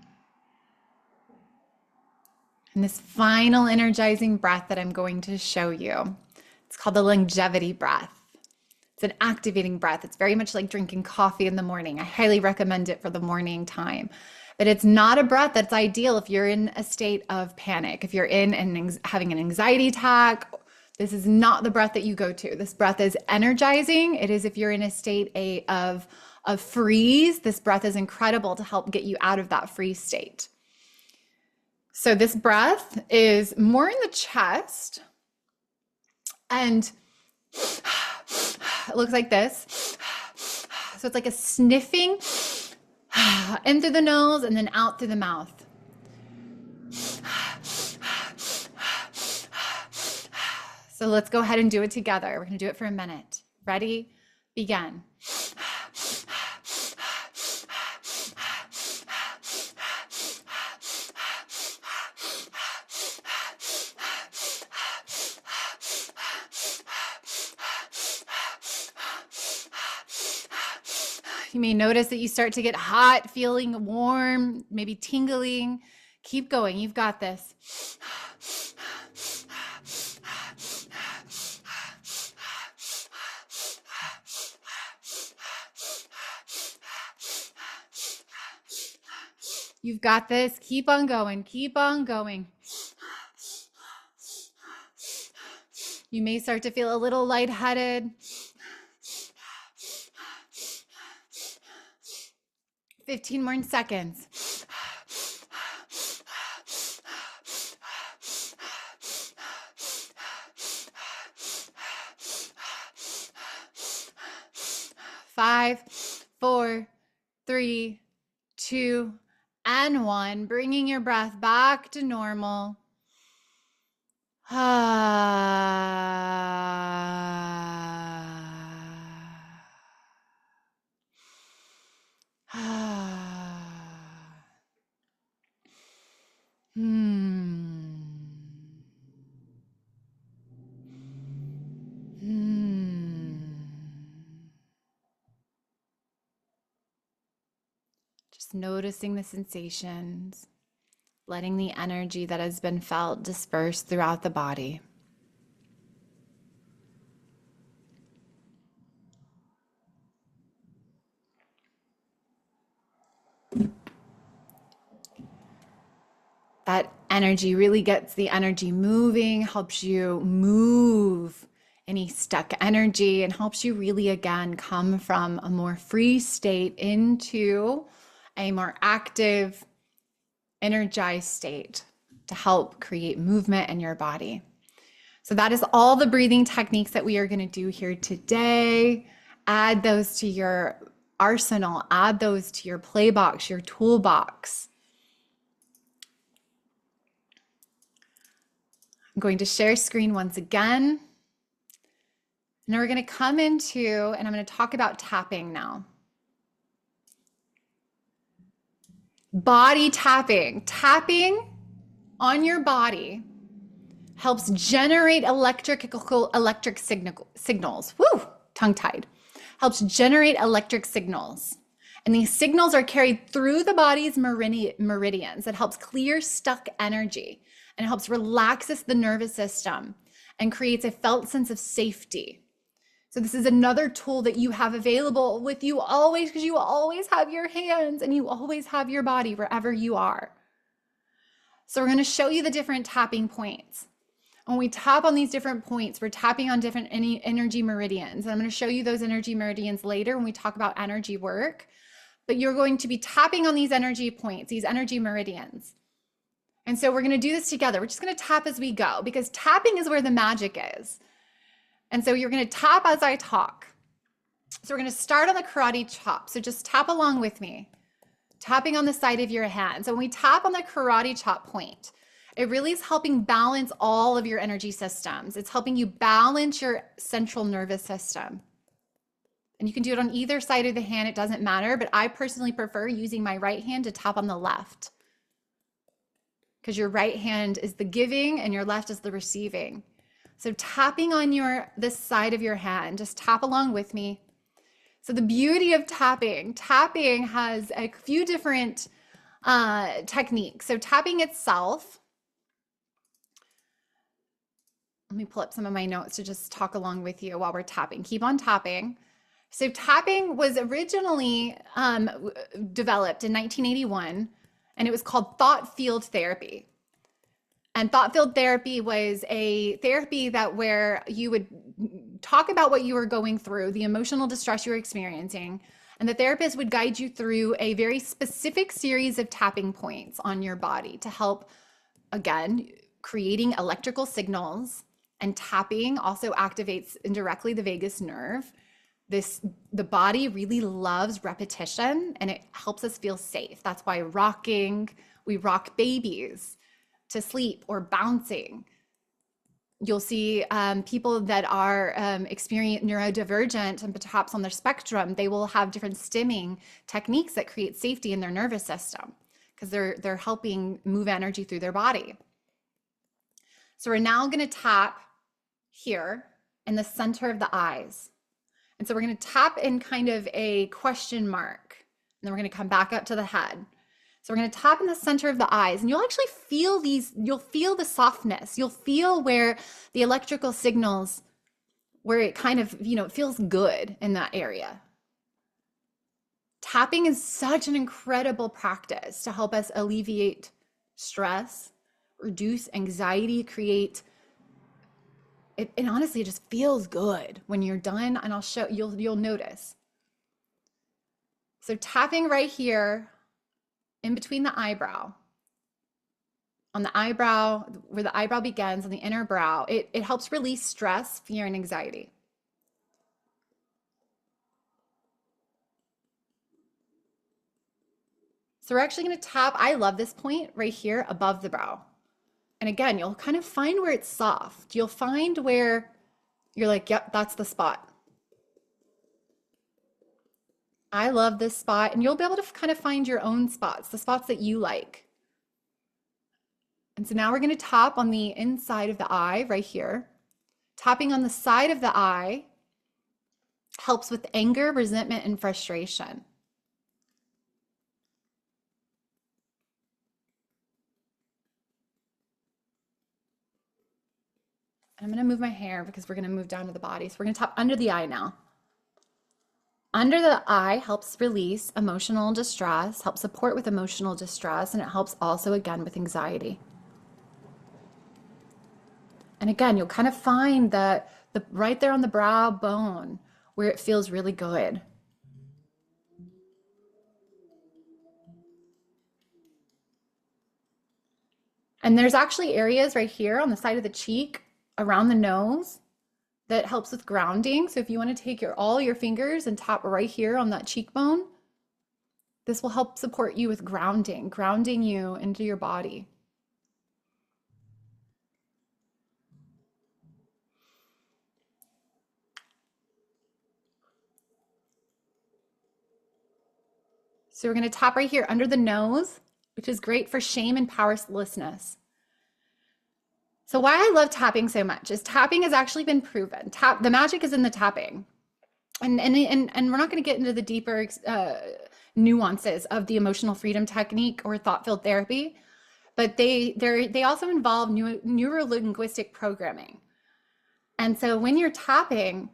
A: this final energizing breath that I'm going to show you, it's called the longevity breath. It's an activating breath. It's very much like drinking coffee in the morning. I highly recommend it for the morning time. But it's not a breath that's ideal if you're in a state of panic, if you're in having an anxiety attack. This is not the breath that you go to. This breath is energizing. It is if you're in a state of freeze. This breath is incredible to help get you out of that freeze state. So this breath is more in the chest, and it looks like this. So it's like a sniffing in through the nose and then out through the mouth. So let's go ahead and do it together. We're going to do it for a minute. Ready? Begin. You may notice that you start to get hot, feeling warm, maybe tingling. Keep going. You've got this. You've got this. Keep on going. Keep on going. You may start to feel a little lightheaded. 15 more seconds. 5, 4, 3, 2, and 1. Bringing your breath back to normal. Just noticing the sensations, letting the energy that has been felt disperse throughout the body. That energy really gets the energy moving, helps you move any stuck energy, and helps you really, again, come from a more free state into a more active, energized state to help create movement in your body. So that is all the breathing techniques that we are going to do here today. Add those to your arsenal, add those to your play box, your toolbox. I'm going to share screen once again. And we're going to come into, and I'm going to talk about tapping now. Body tapping. Tapping on your body helps generate electric signals. Woo, tongue-tied. Helps generate electric signals. And these signals are carried through the body's meridians. It helps clear stuck energy, and it helps relaxes the nervous system and creates a felt sense of safety. So this is another tool that you have available with you always, because you always have your hands and you always have your body wherever you are. So we're going to show you the different tapping points. When we tap on these different points, we're tapping on different energy meridians. And I'm going to show you those energy meridians later when we talk about energy work. But you're going to be tapping on these energy points, these energy meridians. And so we're going to do this together. We're just going to tap as we go, because tapping is where the magic is. And so you're going to tap as I talk. So we're going to start on the karate chop. So just tap along with me, tapping on the side of your hand. So when we tap on the karate chop point, it really is helping balance all of your energy systems. It's helping you balance your central nervous system. And you can do it on either side of the hand. It doesn't matter, but I personally prefer using my right hand to tap on the left, because your right hand is the giving and your left is the receiving. So tapping on this side of your hand, just tap along with me. So the beauty of tapping has a few different techniques. So tapping itself, let me pull up some of my notes to just talk along with you while we're tapping. Keep on tapping. So tapping was originally developed in 1981, and it was called thought field therapy. And thought field therapy was a therapy where you would talk about what you were going through, the emotional distress you were experiencing, and the therapist would guide you through a very specific series of tapping points on your body to help, again, creating electrical signals. And tapping also activates indirectly the vagus nerve. The body really loves repetition, and it helps us feel safe. That's why we rock babies to sleep, or bouncing. You'll see people that are experience neurodivergent and perhaps on their spectrum, they will have different stimming techniques that create safety in their nervous system, because they're helping move energy through their body. So we're now going to tap here in the center of the eyes. And so we're going to tap in kind of a question mark, and then we're going to come back up to the head. So we're going to tap in the center of the eyes, and you'll actually feel you'll feel the softness. You'll feel where the electrical signals, where it kind of, it feels good in that area. Tapping is such an incredible practice to help us alleviate stress, reduce anxiety, create it, and honestly, it just feels good when you're done, and I'll show you'll notice. So tapping right here in between the eyebrow, on the eyebrow, where the eyebrow begins, on the inner brow, it helps release stress, fear, and anxiety. So we're actually going to tap, I love this point right here above the brow. And again, you'll kind of find where it's soft. You'll find where you're like, yep, that's the spot. I love this spot. And you'll be able to kind of find your own spots, the spots that you like. And so now we're going to tap on the inside of the eye right here. Tapping on the side of the eye helps with anger, resentment, and frustration. I'm going to move my hair because we're going to move down to the body. So we're going to tap under the eye now. Under the eye helps release emotional distress, helps support with emotional distress, and it helps also, again, with anxiety. And again, you'll kind of find that right there on the brow bone where it feels really good. And there's actually areas right here on the side of the cheek, around the nose, that helps with grounding. So if you want to take all your fingers and tap right here on that cheekbone, this will help support you with grounding you into your body. So we're going to tap right here under the nose, which is great for shame and powerlessness. So why I love tapping so much is tapping has actually been proven. The magic is in the tapping. And we're not going to get into the deeper nuances of the emotional freedom technique or thought-filled therapy, but they also involve neuro-linguistic programming. And so when you're tapping,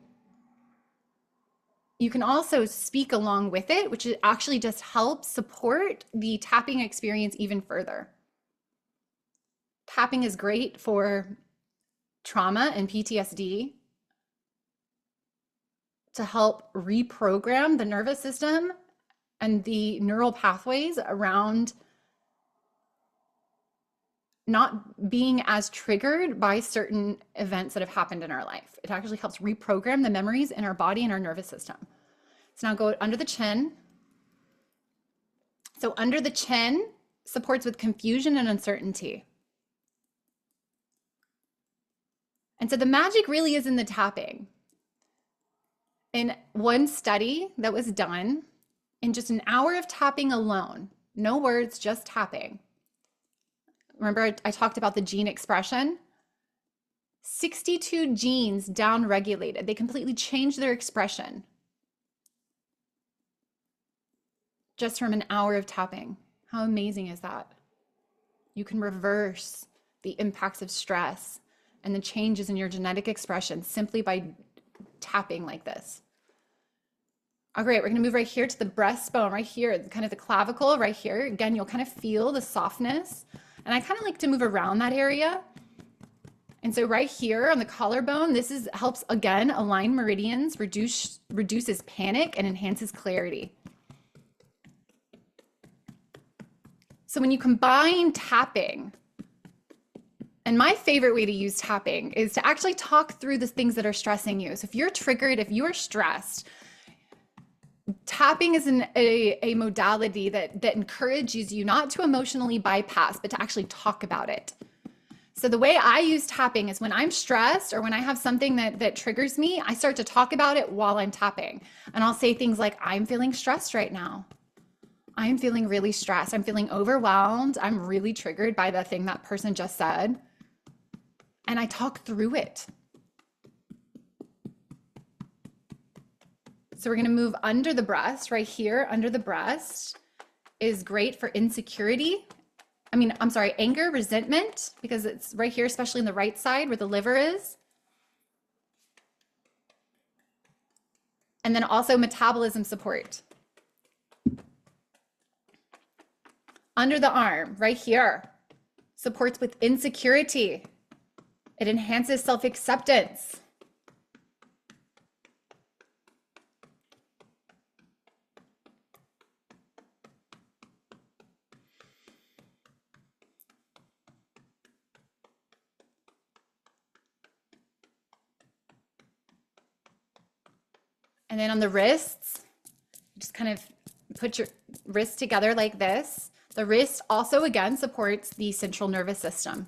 A: you can also speak along with it, which actually just helps support the tapping experience even further. Tapping is great for trauma and PTSD to help reprogram the nervous system and the neural pathways around not being as triggered by certain events that have happened in our life. It actually helps reprogram the memories in our body and our nervous system. So now go under the chin. So under the chin supports with confusion and uncertainty. And so the magic really is in the tapping. In one study that was done, in just an hour of tapping alone, no words, just tapping. Remember I talked about the gene expression? 62 genes down-regulated. They completely changed their expression just from an hour of tapping. How amazing is that? You can reverse the impacts of stress and the changes in your genetic expression simply by tapping like this. All right, we're gonna move right here to the breastbone, right here, kind of the clavicle right here. Again, you'll kind of feel the softness. And I kind of like to move around that area. And so right here on the collarbone, this helps, again, align meridians, reduces panic, and enhances clarity. So when you combine tapping, and my favorite way to use tapping is to actually talk through the things that are stressing you. So if you're triggered, if you are stressed, tapping is a modality that encourages you not to emotionally bypass, but to actually talk about it. So the way I use tapping is when I'm stressed or when I have something that triggers me, I start to talk about it while I'm tapping. And I'll say things like, I'm feeling stressed right now. I'm feeling really stressed. I'm feeling overwhelmed. I'm really triggered by the thing that person just said. And I talk through it. So we're going to move under the breast, right here under the breast is great for insecurity. Anger, resentment, because it's right here, especially in the right side where the liver is. And then also metabolism support. Under the arm, right here, supports with insecurity. It enhances self-acceptance. And then on the wrists, just kind of put your wrists together like this. The wrist also, again, supports the central nervous system.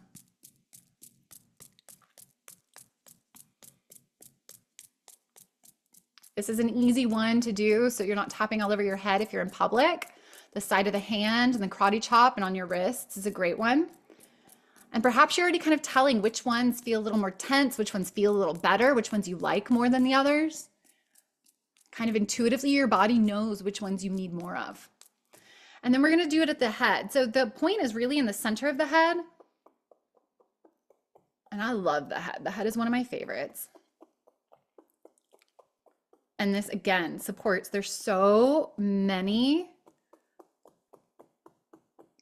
A: This is an easy one to do, so you're not tapping all over your head if you're in public. The side of the hand and the karate chop and on your wrists is a great one. And perhaps you're already kind of telling which ones feel a little more tense, which ones feel a little better, which ones you like more than the others. Kind of intuitively, your body knows which ones you need more of. And then we're going to do it at the head. So the point is really in the center of the head. And I love the head. The head is one of my favorites. And this again supports, there's so many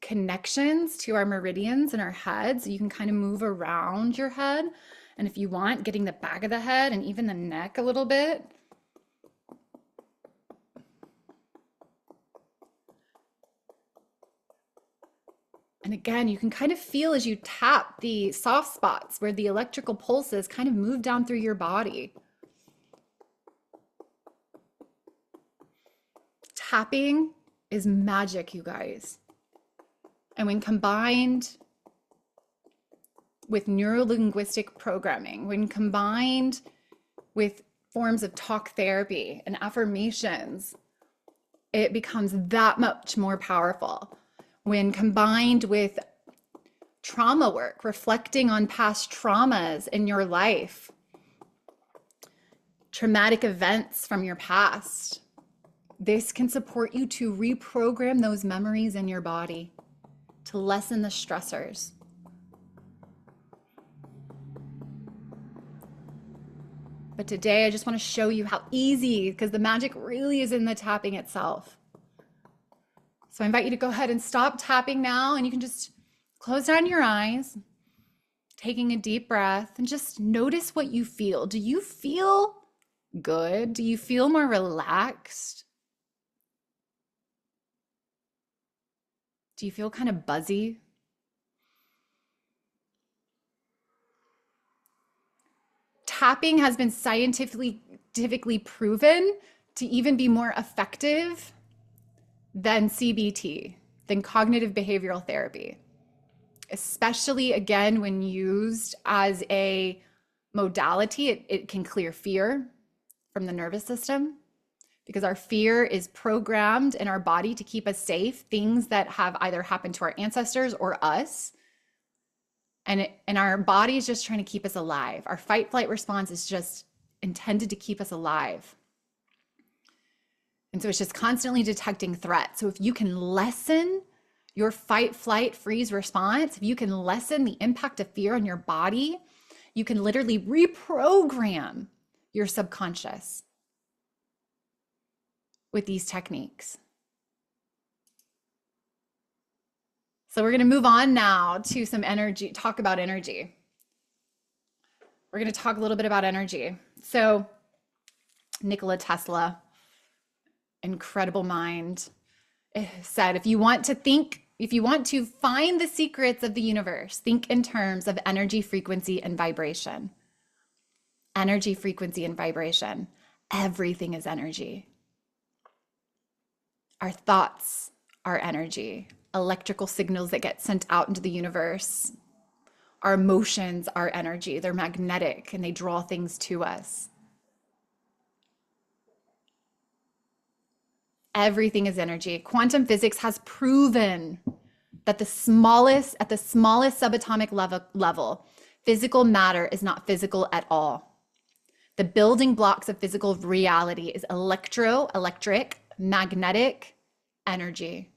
A: connections to our meridians in our heads. So you can kind of move around your head. And if you want, getting the back of the head and even the neck a little bit. And again, you can kind of feel as you tap the soft spots where the electrical pulses kind of move down through your body. Tapping is magic, you guys. And when combined with neuro-linguistic programming, when combined with forms of talk therapy and affirmations, it becomes that much more powerful. When combined with trauma work, reflecting on past traumas in your life, traumatic events from your past, this can support you to reprogram those memories in your body, to lessen the stressors. But today I just want to show you how easy, because the magic really is in the tapping itself. So I invite you to go ahead and stop tapping now, and you can just close down your eyes, taking a deep breath, and just notice what you feel. Do you feel good? Do you feel more relaxed? Do you feel kind of buzzy? Tapping has been scientifically proven to even be more effective than CBT, than cognitive behavioral therapy, especially again when used as a modality. It can clear fear from the nervous system, because our fear is programmed in our body to keep us safe, things that have either happened to our ancestors or us. And our body is just trying to keep us alive. Our fight flight response is just intended to keep us alive. And so it's just constantly detecting threat. So if you can lessen your fight flight freeze response, if you can lessen the impact of fear on your body, you can literally reprogram your subconscious with these techniques. So we're going to move on now to some energy, talk about energy. We're going to talk a little bit about energy. So Nikola Tesla, incredible mind, said, if you want to find the secrets of the universe, think in terms of energy, frequency, and vibration. Energy, frequency, and vibration. Everything is energy. Our thoughts are energy, electrical signals that get sent out into the universe. Our emotions are energy. They're magnetic and they draw things to us. Everything is energy. Quantum physics has proven that at the smallest subatomic level, physical matter is not physical at all. The building blocks of physical reality is electric, magnetic energy.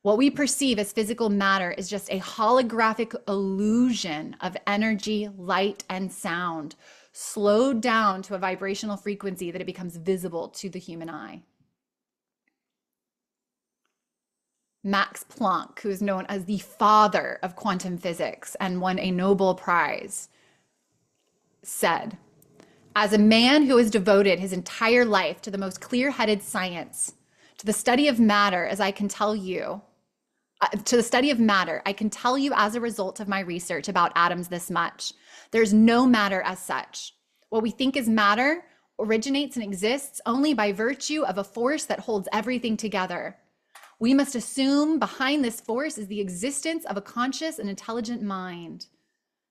A: What we perceive as physical matter is just a holographic illusion of energy, light, and sound, slowed down to a vibrational frequency that it becomes visible to the human eye. Max Planck, who is known as the father of quantum physics and won a Nobel Prize, said, as a man who has devoted his entire life to the most clear-headed science, to the study of matter, as I can tell you, to the study of matter, I can tell you as a result of my research about atoms this much. There's no matter as such. What we think is matter originates and exists only by virtue of a force that holds everything together. We must assume behind this force is the existence of a conscious and intelligent mind.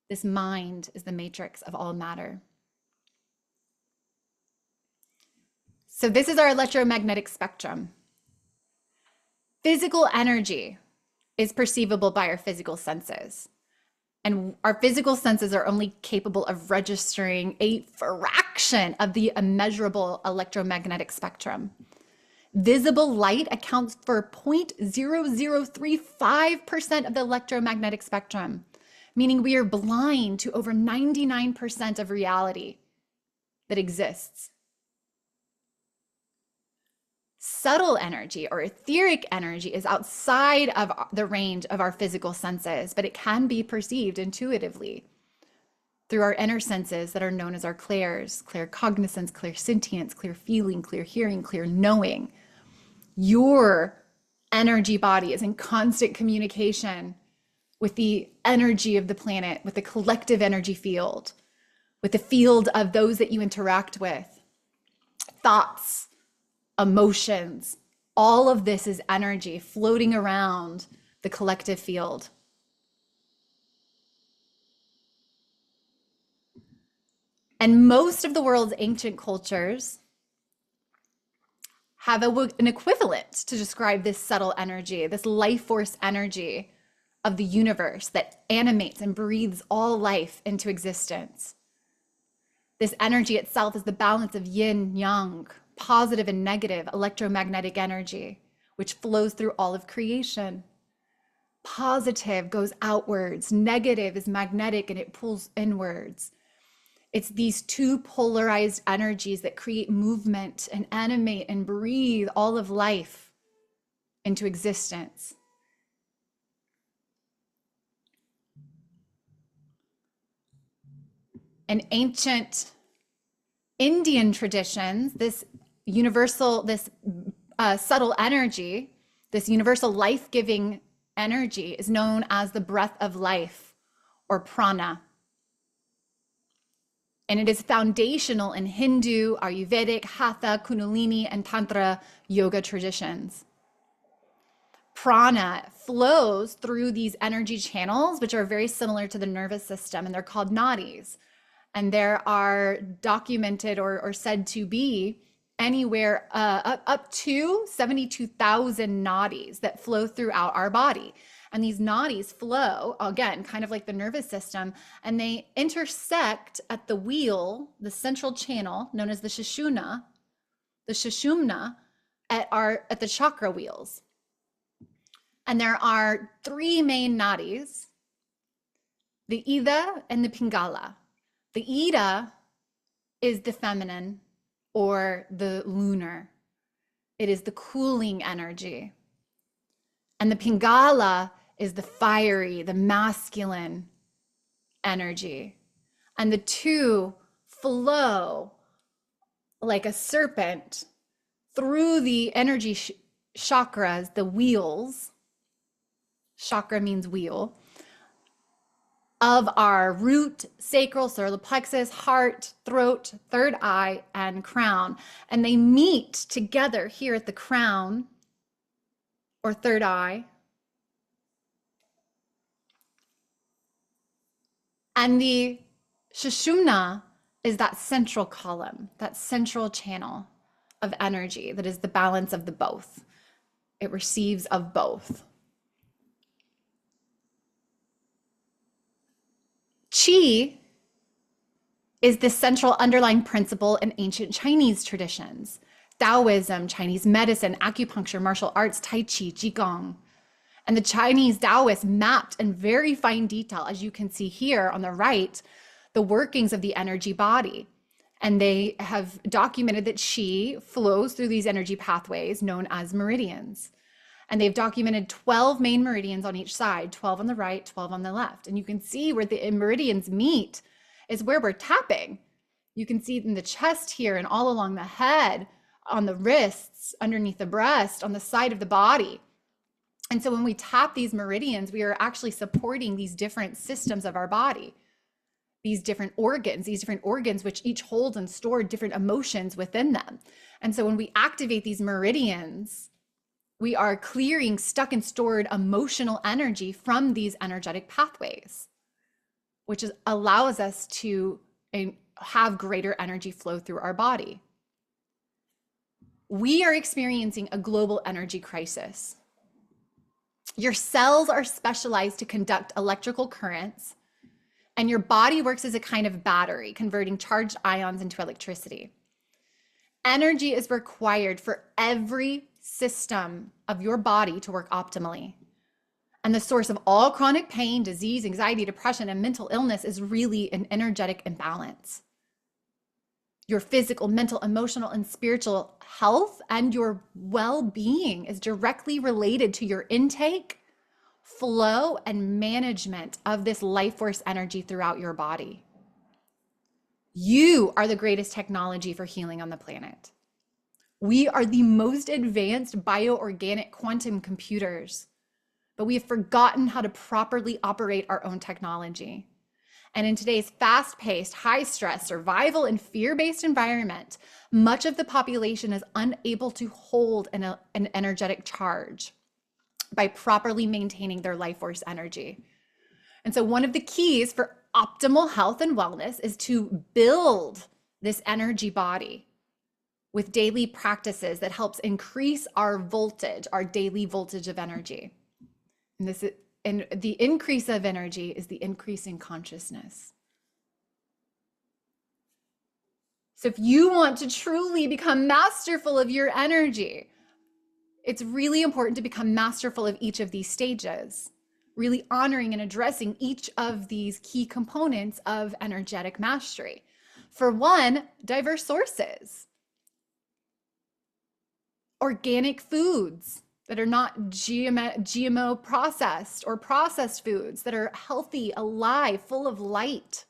A: This mind is the matrix of all matter. So this is our electromagnetic spectrum. Physical energy is perceivable by our physical senses. And our physical senses are only capable of registering a fraction of the immeasurable electromagnetic spectrum. Visible light accounts for 0.0035% of the electromagnetic spectrum. meaning we are blind to over 99% of reality that exists. Subtle energy or etheric energy is outside of the range of our physical senses, but it can be perceived intuitively through our inner senses that are known as our clairs, claircognizance, clairsentience, clear feeling, clear hearing, clear knowing. Your energy body is in constant communication with the energy of the planet, with the collective energy field, with the field of those that you interact with, thoughts, emotions. All of this is energy floating around the collective field. And most of the world's ancient cultures have an equivalent to describe this subtle energy, this life force energy of the universe that animates and breathes all life into existence. This energy itself is the balance of yin, yang, positive and negative electromagnetic energy, which flows through all of creation. Positive goes outwards, negative is magnetic and it pulls inwards. It's these two polarized energies that create movement and animate and breathe all of life into existence. In ancient Indian traditions, this universal, this subtle energy, this universal life-giving energy is known as the breath of life, or prana. And it is foundational in Hindu, Ayurvedic, Hatha, Kundalini, and Tantra yoga traditions. Prana flows through these energy channels, which are very similar to the nervous system, and they're called nadis. And there are documented or said to be anywhere up to 72,000 nadis that flow throughout our body. And these nadis flow, again, kind of like the nervous system, and they intersect at the wheel, the central channel known as the Sushumna, at the chakra wheels. And there are three main nadis, the Ida and the Pingala. The Ida is the feminine or the lunar. It is the cooling energy. And the Pingala is the fiery, the masculine energy. And the two flow like a serpent through the energy chakras, the wheels. Chakra means wheel. Of our root, sacral, solar plexus, heart, throat, third eye, and crown. And they meet together here at the crown or third eye. And the Sushumna is that central column, that central channel of energy that is the balance of the both. It receives of both. Qi is the central underlying principle in ancient Chinese traditions. Taoism, Chinese medicine, acupuncture, martial arts, Tai Chi, Qigong. And the Chinese Taoists mapped in very fine detail, as you can see here on the right, the workings of the energy body. And they have documented that Qi flows through these energy pathways known as meridians. And they've documented 12 main meridians on each side, 12 on the right, 12 on the left. And you can see where the meridians meet is where we're tapping. You can see it in the chest here and all along the head, on the wrists, underneath the breast, on the side of the body. And so when we tap these meridians, we are actually supporting these different systems of our body, these different organs which each hold and store different emotions within them. And so when we activate these meridians, we are clearing stuck and stored emotional energy from these energetic pathways, which allows us to have greater energy flow through our body. We are experiencing a global energy crisis. Your cells are specialized to conduct electrical currents, and your body works as a kind of battery, converting charged ions into electricity. Energy is required for every system of your body to work optimally. And the source of all chronic pain, disease, anxiety, depression, and mental illness is really an energetic imbalance. Your physical, mental, emotional, and spiritual health and your well-being is directly related to your intake, flow, and management of this life force energy throughout your body. You are the greatest technology for healing on the planet. We are the most advanced bioorganic quantum computers, but we have forgotten how to properly operate our own technology. And in today's fast-paced, high-stress, survival, and fear-based environment, much of the population is unable to hold an energetic charge by properly maintaining their life force energy. And so one of the keys for optimal health and wellness is to build this energy body with daily practices that helps increase our voltage, our daily voltage of energy. And the increase of energy is the increase in consciousness. So if you want to truly become masterful of your energy, it's really important to become masterful of each of these stages, really honoring and addressing each of these key components of energetic mastery. For one, diverse sources. Organic foods that are not GMO processed, or processed foods that are healthy, alive, full of light.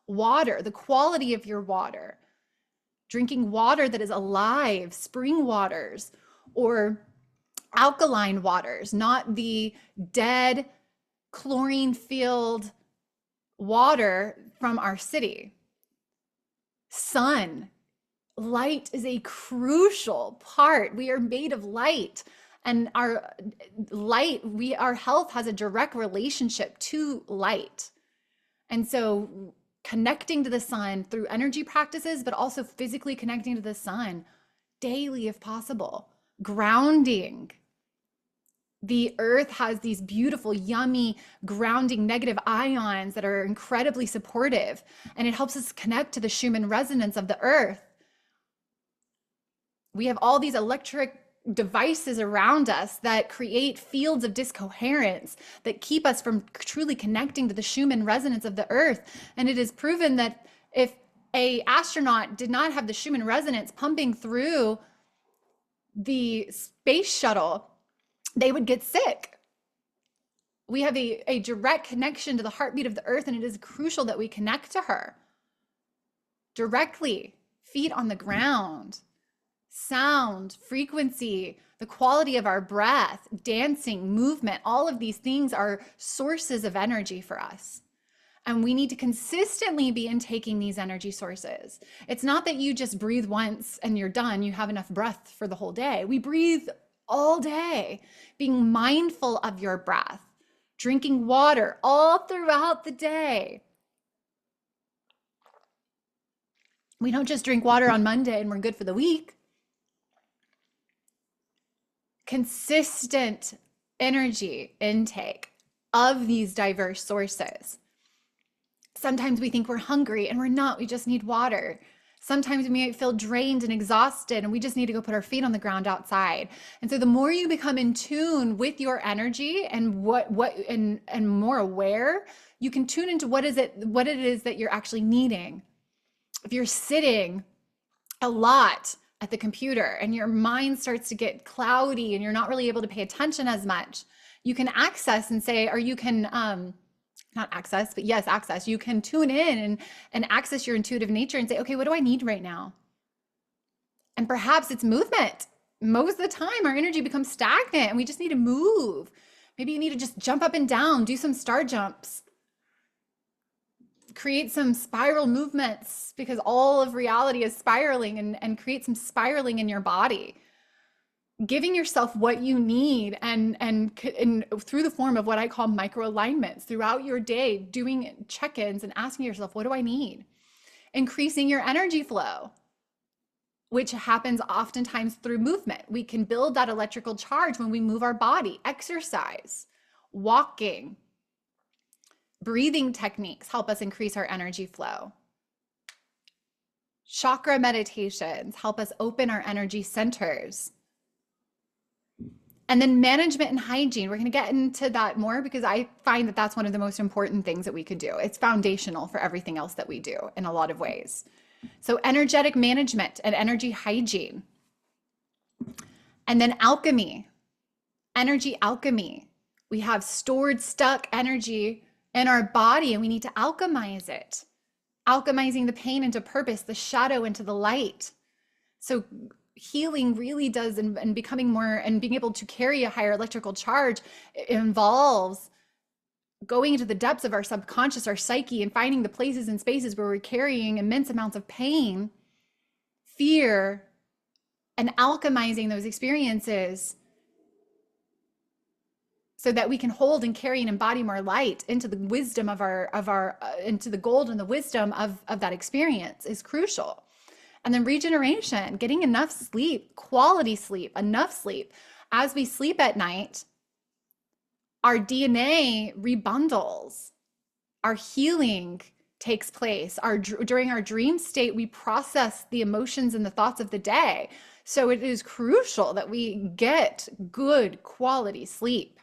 A: Water, the quality of your water. Drinking water that is alive, spring waters, or alkaline waters, not the dead, chlorine-filled water from our city. Sun. Light is a crucial part. We are made of light, and our health has a direct relationship to light. And so connecting to the sun through energy practices, but also physically connecting to the sun daily if possible. Grounding. The earth has these beautiful, yummy, grounding negative ions that are incredibly supportive, and it helps us connect to the Schumann resonance of the earth. We have all these electric devices around us that create fields of discoherence that keep us from truly connecting to the Schumann resonance of the earth. And it is proven that if an astronaut did not have the Schumann resonance pumping through the space shuttle, they would get sick. We have a direct connection to the heartbeat of the earth, and it is crucial that we connect to her directly, feet on the ground. Sound, frequency, the quality of our breath, dancing, movement, all of these things are sources of energy for us. And we need to consistently be intaking these energy sources. It's not that you just breathe once and you're done, you have enough breath for the whole day. We breathe all day, being mindful of your breath, drinking water all throughout the day. We don't just drink water on Monday and we're good for the week. Consistent energy intake of these diverse sources. Sometimes we think we're hungry and we're not, we just need water. Sometimes we might feel drained and exhausted and we just need to go put our feet on the ground outside. And so the more you become in tune with your energy and and more aware, you can tune into what it is that you're actually needing. If you're sitting a lot at the computer and your mind starts to get cloudy and you're not really able to pay attention as much, you can access and say, or you can not access, but yes, access. You can tune in and access your intuitive nature and say, okay, what do I need right now? And perhaps it's movement. Most of the time our energy becomes stagnant and we just need to move. Maybe you need to just jump up and down, do some star jumps, create some spiral movements, because all of reality is spiraling, and create some spiraling in your body. Giving yourself what you need and through the form of what I call micro alignments throughout your day, doing check-ins and asking yourself, what do I need? Increasing your energy flow, which happens oftentimes through movement. We can build that electrical charge when we move our body. Exercise, walking, breathing techniques help us increase our energy flow. Chakra meditations help us open our energy centers. And then management and hygiene. We're going to get into that more because I find that that's one of the most important things that we could do. It's foundational for everything else that we do in a lot of ways. So energetic management and energy hygiene. And then alchemy, energy alchemy. We have stored, stuck energy in our body and we need to alchemize it. Alchemizing the pain into purpose, the shadow into the light. So healing really does, and becoming more and being able to carry a higher electrical charge, it involves going into the depths of our subconscious, our psyche, and finding the places and spaces where we're carrying immense amounts of pain, fear, and alchemizing those experiences so that we can hold and carry and embody more light into the wisdom of our into the gold and the wisdom of that experience is crucial. And then regeneration, getting enough sleep, quality sleep, enough sleep. As we sleep at night, our DNA rebundles, our healing takes place. During our dream state, we process the emotions and the thoughts of the day. So it is crucial that we get good quality sleep.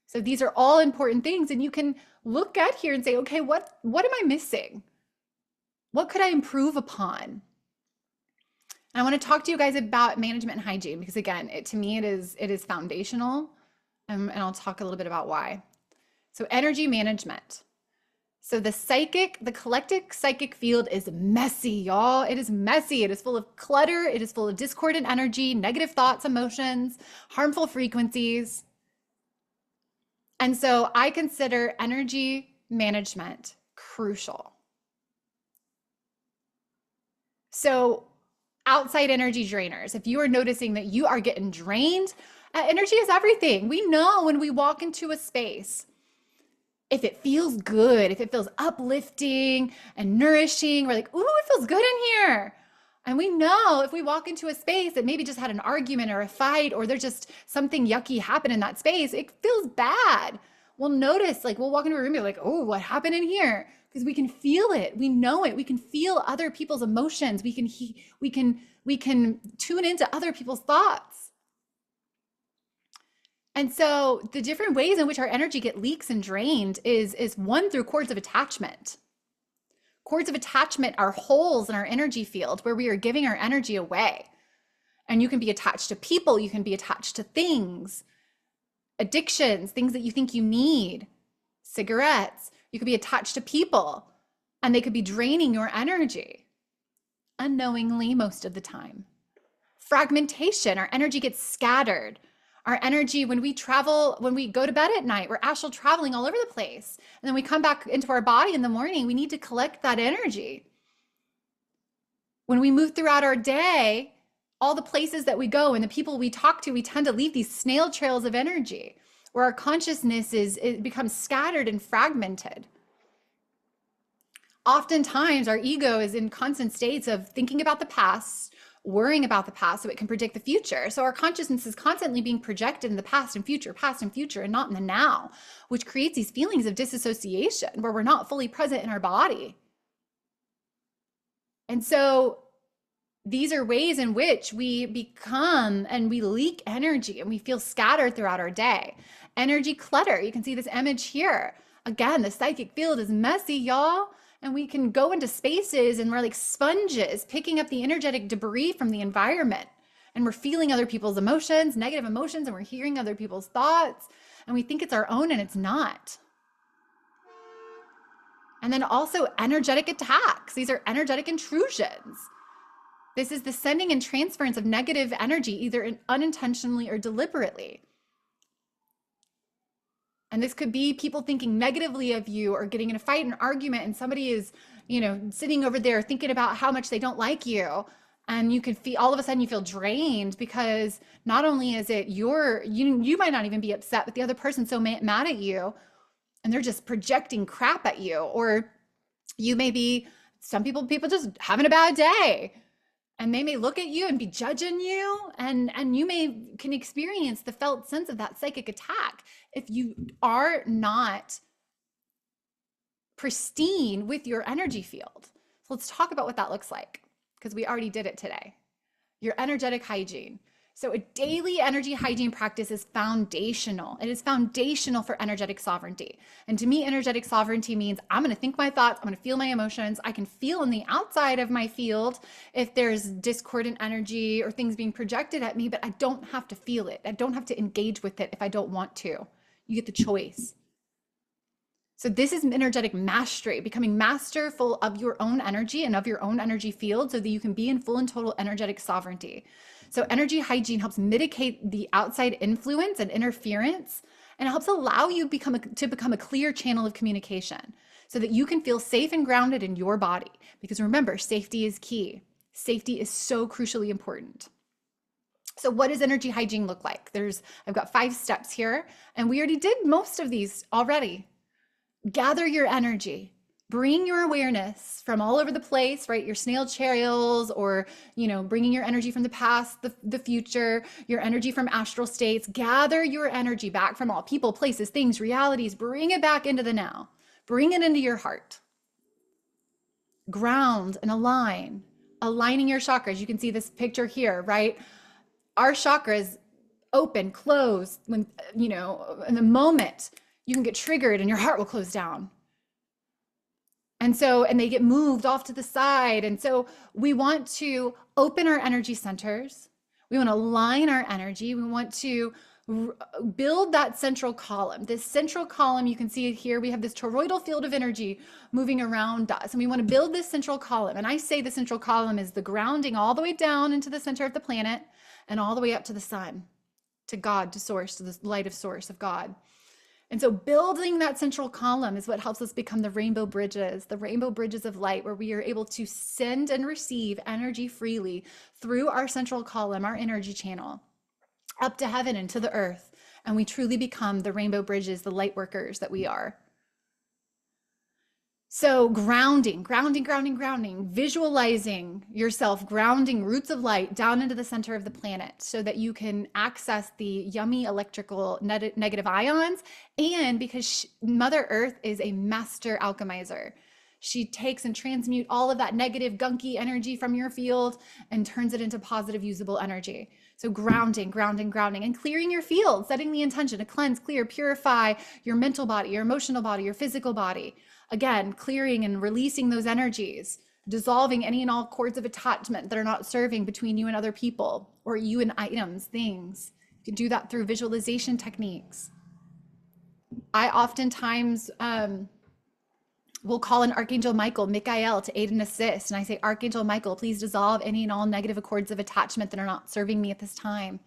A: So these are all important things. And you can look at here and say, okay, what am I missing? What could I improve upon? And I want to talk to you guys about management and hygiene because again, to me, it is foundational. And I'll talk a little bit about why. So energy management. So the collective psychic field is messy, y'all. It is messy. It is full of clutter. It is full of discordant energy, negative thoughts, emotions, harmful frequencies. And so I consider energy management crucial. So outside energy drainers, if you are noticing that you are getting drained, energy is everything. We know when we walk into a space, if it feels good, if it feels uplifting and nourishing, we're like, ooh, it feels good in here. And we know if we walk into a space that maybe just had an argument or a fight, or there's just something yucky happen in that space, it feels bad. We'll notice, like we'll walk into a room and be like, oh, what happened in here? Because we can feel it, we know it, we can feel other people's emotions, we can tune into other people's thoughts. And so the different ways in which our energy get leaks and drained is one, through cords of attachment. Cords of attachment are holes in our energy field where we are giving our energy away. And you can be attached to people, you can be attached to things, addictions, things that you think you need, cigarettes. You could be attached to people and they could be draining your energy unknowingly most of the time. Fragmentation, our energy gets scattered. Our energy, when we travel, when we go to bed at night, we're astral traveling all over the place. And then we come back into our body in the morning, we need to collect that energy. When we move throughout our day, all the places that we go and the people we talk to, we tend to leave these snail trails of energy where our consciousness it becomes scattered and fragmented. Oftentimes, our ego is in constant states of thinking about the past, worrying about the past so it can predict the future. So our consciousness is constantly being projected in the past and future, and not in the now, which creates these feelings of disassociation where we're not fully present in our body. And so these are ways in which we become and we leak energy and we feel scattered throughout our day. Energy clutter, you can see this image here. Again, the psychic field is messy, y'all. And we can go into spaces and we're like sponges picking up the energetic debris from the environment. And we're feeling other people's emotions, negative emotions, and we're hearing other people's thoughts. And we think it's our own and it's not. And then also energetic attacks. These are energetic intrusions. This is the sending and transference of negative energy, either unintentionally or deliberately. And this could be people thinking negatively of you or getting in a fight, an argument, and somebody is, sitting over there thinking about how much they don't like you. And you can feel, all of a sudden you feel drained because not only is it you might not even be upset, but the other person's so mad at you and they're just projecting crap at you. Or you may be, people just having a bad day. And they may look at you and be judging you, and you can experience the felt sense of that psychic attack if you are not pristine with your energy field. So let's talk about what that looks like, because we already did it today. Your energetic hygiene. So a daily energy hygiene practice is foundational. It is foundational for energetic sovereignty. And to me, energetic sovereignty means I'm going to think my thoughts, I'm going to feel my emotions. I can feel in the outside of my field if there's discordant energy or things being projected at me, but I don't have to feel it. I don't have to engage with it if I don't want to. You get the choice. So this is energetic mastery, becoming masterful of your own energy and of your own energy field so that you can be in full and total energetic sovereignty. So energy hygiene helps mitigate the outside influence and interference, and it helps allow you to become a clear channel of communication so that you can feel safe and grounded in your body. Because remember, safety is key. Safety is so crucially important. So what does energy hygiene look like? I've got 5 steps here, and we already did most of these already. Gather your energy, bring your awareness from all over the place, right? Your snail trails, or, bringing your energy from the past, the future, your energy from astral states. Gather your energy back from all people, places, things, realities. Bring it back into the now. Bring it into your heart. Ground and aligning your chakras. You can see this picture here, right? Our chakras open, close, when, in the moment you can get triggered and your heart will close down. And they get moved off to the side. And so we want to open our energy centers. We want to align our energy. We want to build that central column. This central column, you can see it here. We have this toroidal field of energy moving around us. And we want to build this central column. And I say the central column is the grounding all the way down into the center of the planet and all the way up to the sun, to God, to source, to the light of source of God. And so building that central column is what helps us become the rainbow bridges of light, where we are able to send and receive energy freely through our central column, our energy channel, up to heaven and to the earth. And we truly become the rainbow bridges, the light workers that we are. So grounding, visualizing yourself grounding roots of light down into the center of the planet so that you can access the yummy electrical negative ions. And because Mother Earth is a master alchemizer, she takes and transmutes all of that negative, gunky energy from your field and turns it into positive, usable energy. So grounding, and clearing your field, setting the intention to cleanse, clear, purify your mental body, your emotional body, your physical body. Again, clearing and releasing those energies, dissolving any and all cords of attachment that are not serving between you and other people, or you and items, things. You can do that through visualization techniques. I oftentimes will call an Archangel Michael to aid and assist. And I say, Archangel Michael, please dissolve any and all negative cords of attachment that are not serving me at this time.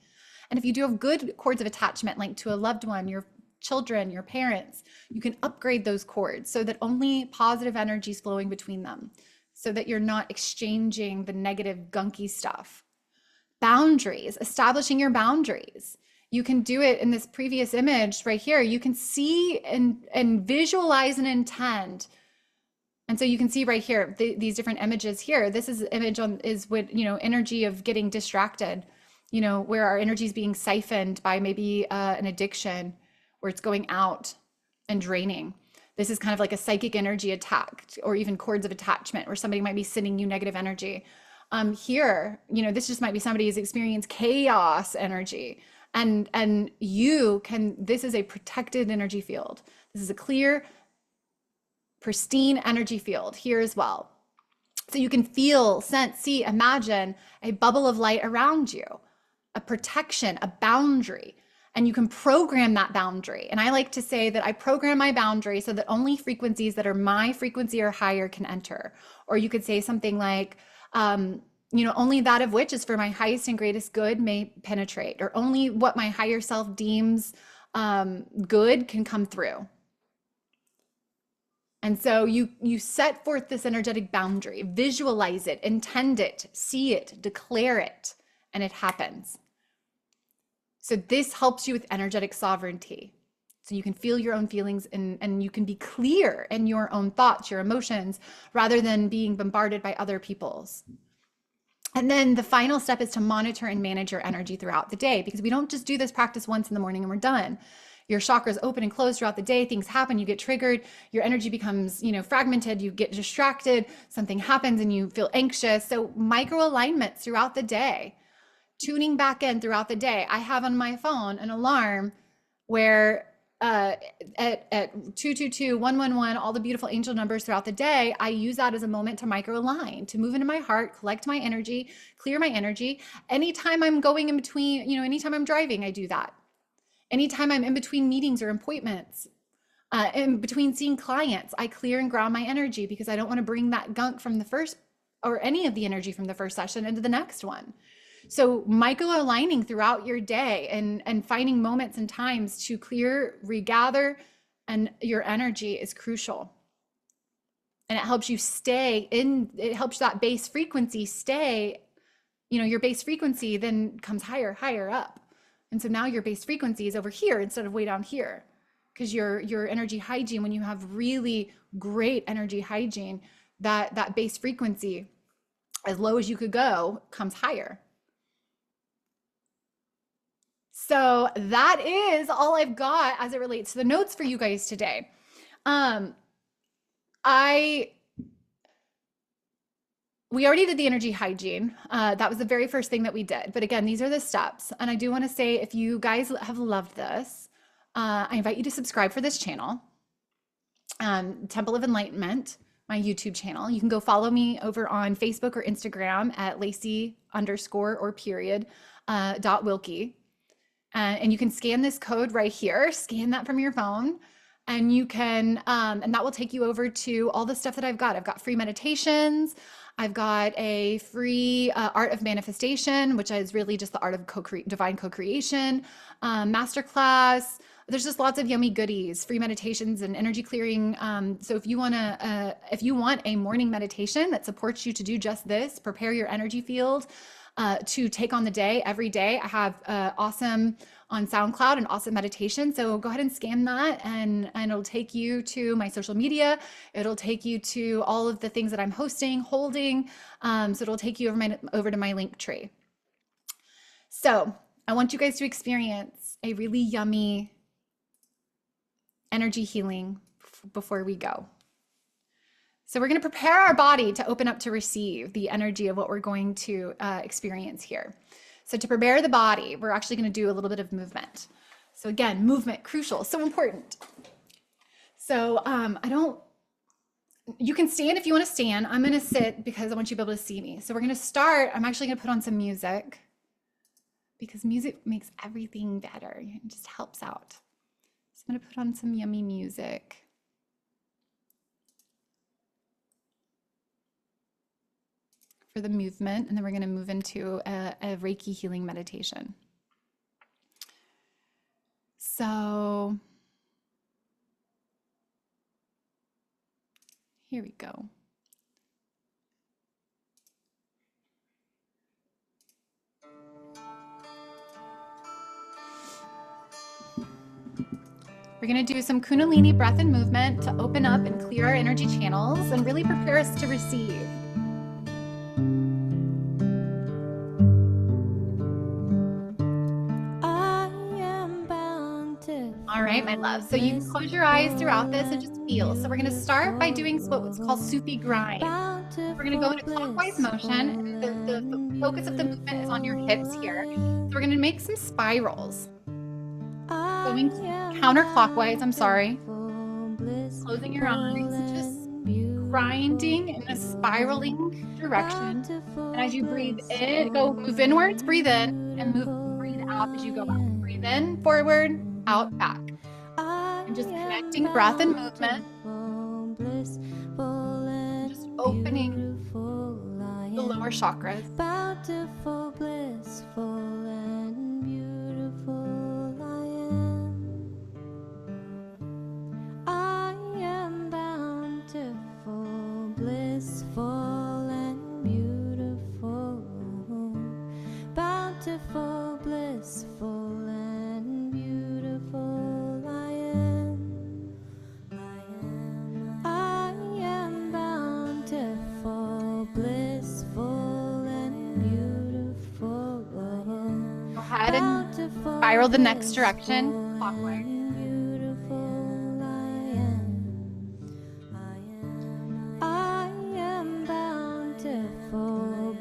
A: And if you do have good cords of attachment linked to a loved one, your children, your parents, you can upgrade those cords so that only positive energy is flowing between them, so that you're not exchanging the negative, gunky stuff. Boundaries, establishing your boundaries. You can do it in this previous image right here. You can see and visualize and intend. And so you can see right here, these different images here. This is image is with, energy of getting distracted, where our energy is being siphoned by maybe an addiction, where it's going out and draining. This is kind of like a psychic energy attack, or even cords of attachment, where somebody might be sending you negative energy. Here, this just might be somebody who's experienced chaos energy. And this is a protected energy field. This is a clear, pristine energy field here as well. So you can feel, sense, see, imagine a bubble of light around you, a protection, a boundary. And you can program that boundary. And I like to say that I program my boundary so that only frequencies that are my frequency or higher can enter. Or you could say something like, only that of which is for my highest and greatest good may penetrate, or only what my higher self deems good can come through. And so you set forth this energetic boundary, visualize it, intend it, see it, declare it, and it happens. So this helps you with energetic sovereignty. So you can feel your own feelings and you can be clear in your own thoughts, your emotions, rather than being bombarded by other people's. And then the final step is to monitor and manage your energy throughout the day, because we don't just do this practice once in the morning and we're done. Your chakras open and close throughout the day, things happen, you get triggered, your energy becomes, fragmented, you get distracted, something happens and you feel anxious. So micro alignments throughout the day tuning back in throughout the day. I have on my phone an alarm where at 222, 111, all the beautiful angel numbers throughout the day, I use that as a moment to micro align, to move into my heart, collect my energy, clear my energy. Anytime I'm going in between, anytime I'm driving, I do that. Anytime I'm in between meetings or appointments, in between seeing clients, I clear and ground my energy because I don't want to bring that gunk from the first or any of the energy from the first session into the next one. So micro aligning throughout your day and finding moments and times to clear, regather, and your energy is crucial. And it helps you stay in, it helps that base frequency stay, your base frequency then comes higher up. And so now your base frequency is over here instead of way down here. Because your energy hygiene, when you have really great energy hygiene, that base frequency, as low as you could go, comes higher. So that is all I've got as it relates to the notes for you guys today. We already did the energy hygiene. That was the very first thing that we did. But again, these are the steps. And I do want to say, if you guys have loved this, I invite you to subscribe for this channel, Temple of Enlightenment, my YouTube channel. You can go follow me over on Facebook or Instagram at Lacee_or_Wilkie. And you can scan this code right here, scan that from your phone, and you can, and that will take you over to all the stuff that I've got. I've got free meditations. I've got a free art of manifestation, which is really just the art of divine co-creation, masterclass. There's just lots of yummy goodies, free meditations and energy clearing. So if you want a morning meditation that supports you to do just this, prepare your energy field to take on the day every day, I have awesome on SoundCloud and awesome meditation. So go ahead and scan that, and it'll take you to my social media. It'll take you to all of the things that I'm holding. So it'll take you over to my link tree. So I want you guys to experience a really yummy energy healing before we go. So we're going to prepare our body to open up to receive the energy of what we're going to experience here. So to prepare the body, we're actually going to do a little bit of movement. So again, movement, crucial, so important. So you can stand if you want to stand. I'm going to sit because I want you to be able to see me. So we're going to start. I'm actually going to put on some music because music makes everything better. It just helps out. So I'm going to put on some yummy music. For the movement, and then we're going to move into a Reiki healing meditation. So here we go. We're going to do some Kundalini breath and movement to open up and clear our energy channels and really prepare us to receive. All right, my love. So you can close your eyes throughout this and just feel. So we're going to start by doing what's called soupy grind. We're going to go in a clockwise motion. The focus of the movement is on your hips here. So we're going to make some spirals. Going counterclockwise, closing your eyes and just grinding in a spiraling direction. And as you breathe in, move inwards, breathe in, and breathe out as you go out. Breathe in, forward, out, back. And just connecting breath and movement. Just opening the lower chakras. Bountiful, blissful, and beautiful I am bountiful, blissful, and beautiful. Bountiful, blissful, and beautiful I am. I am bountiful, blissful, and beautiful I am. Go ahead and spiral the next direction, clockwise.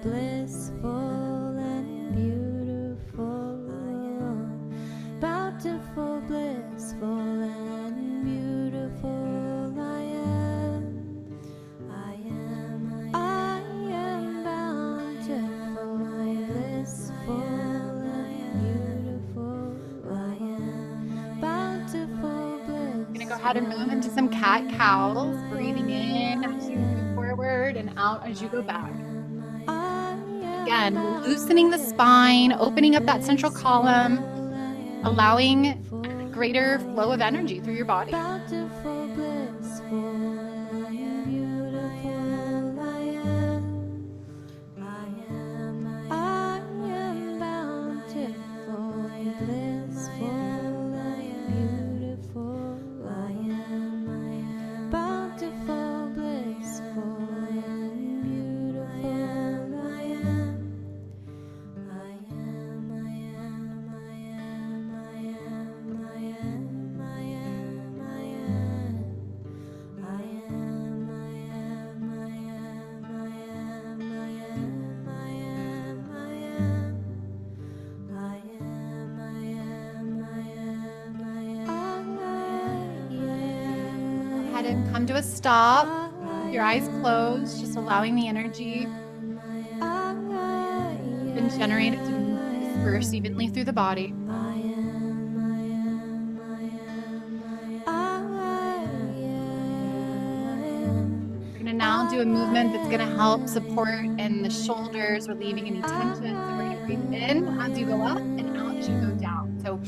A: Blissful and beautiful. out and move into some cat-cows, breathing in as you move forward and out as you go back. Again, loosening the spine, opening up that central column, allowing greater flow of energy through your body. And come to a stop, your eyes closed, just allowing the energy been generated to disperse evenly through the body. We're going to now do a movement that's going to help support in the shoulders, relieving any tension. So we're going to breathe in as you go up and out as you go down. So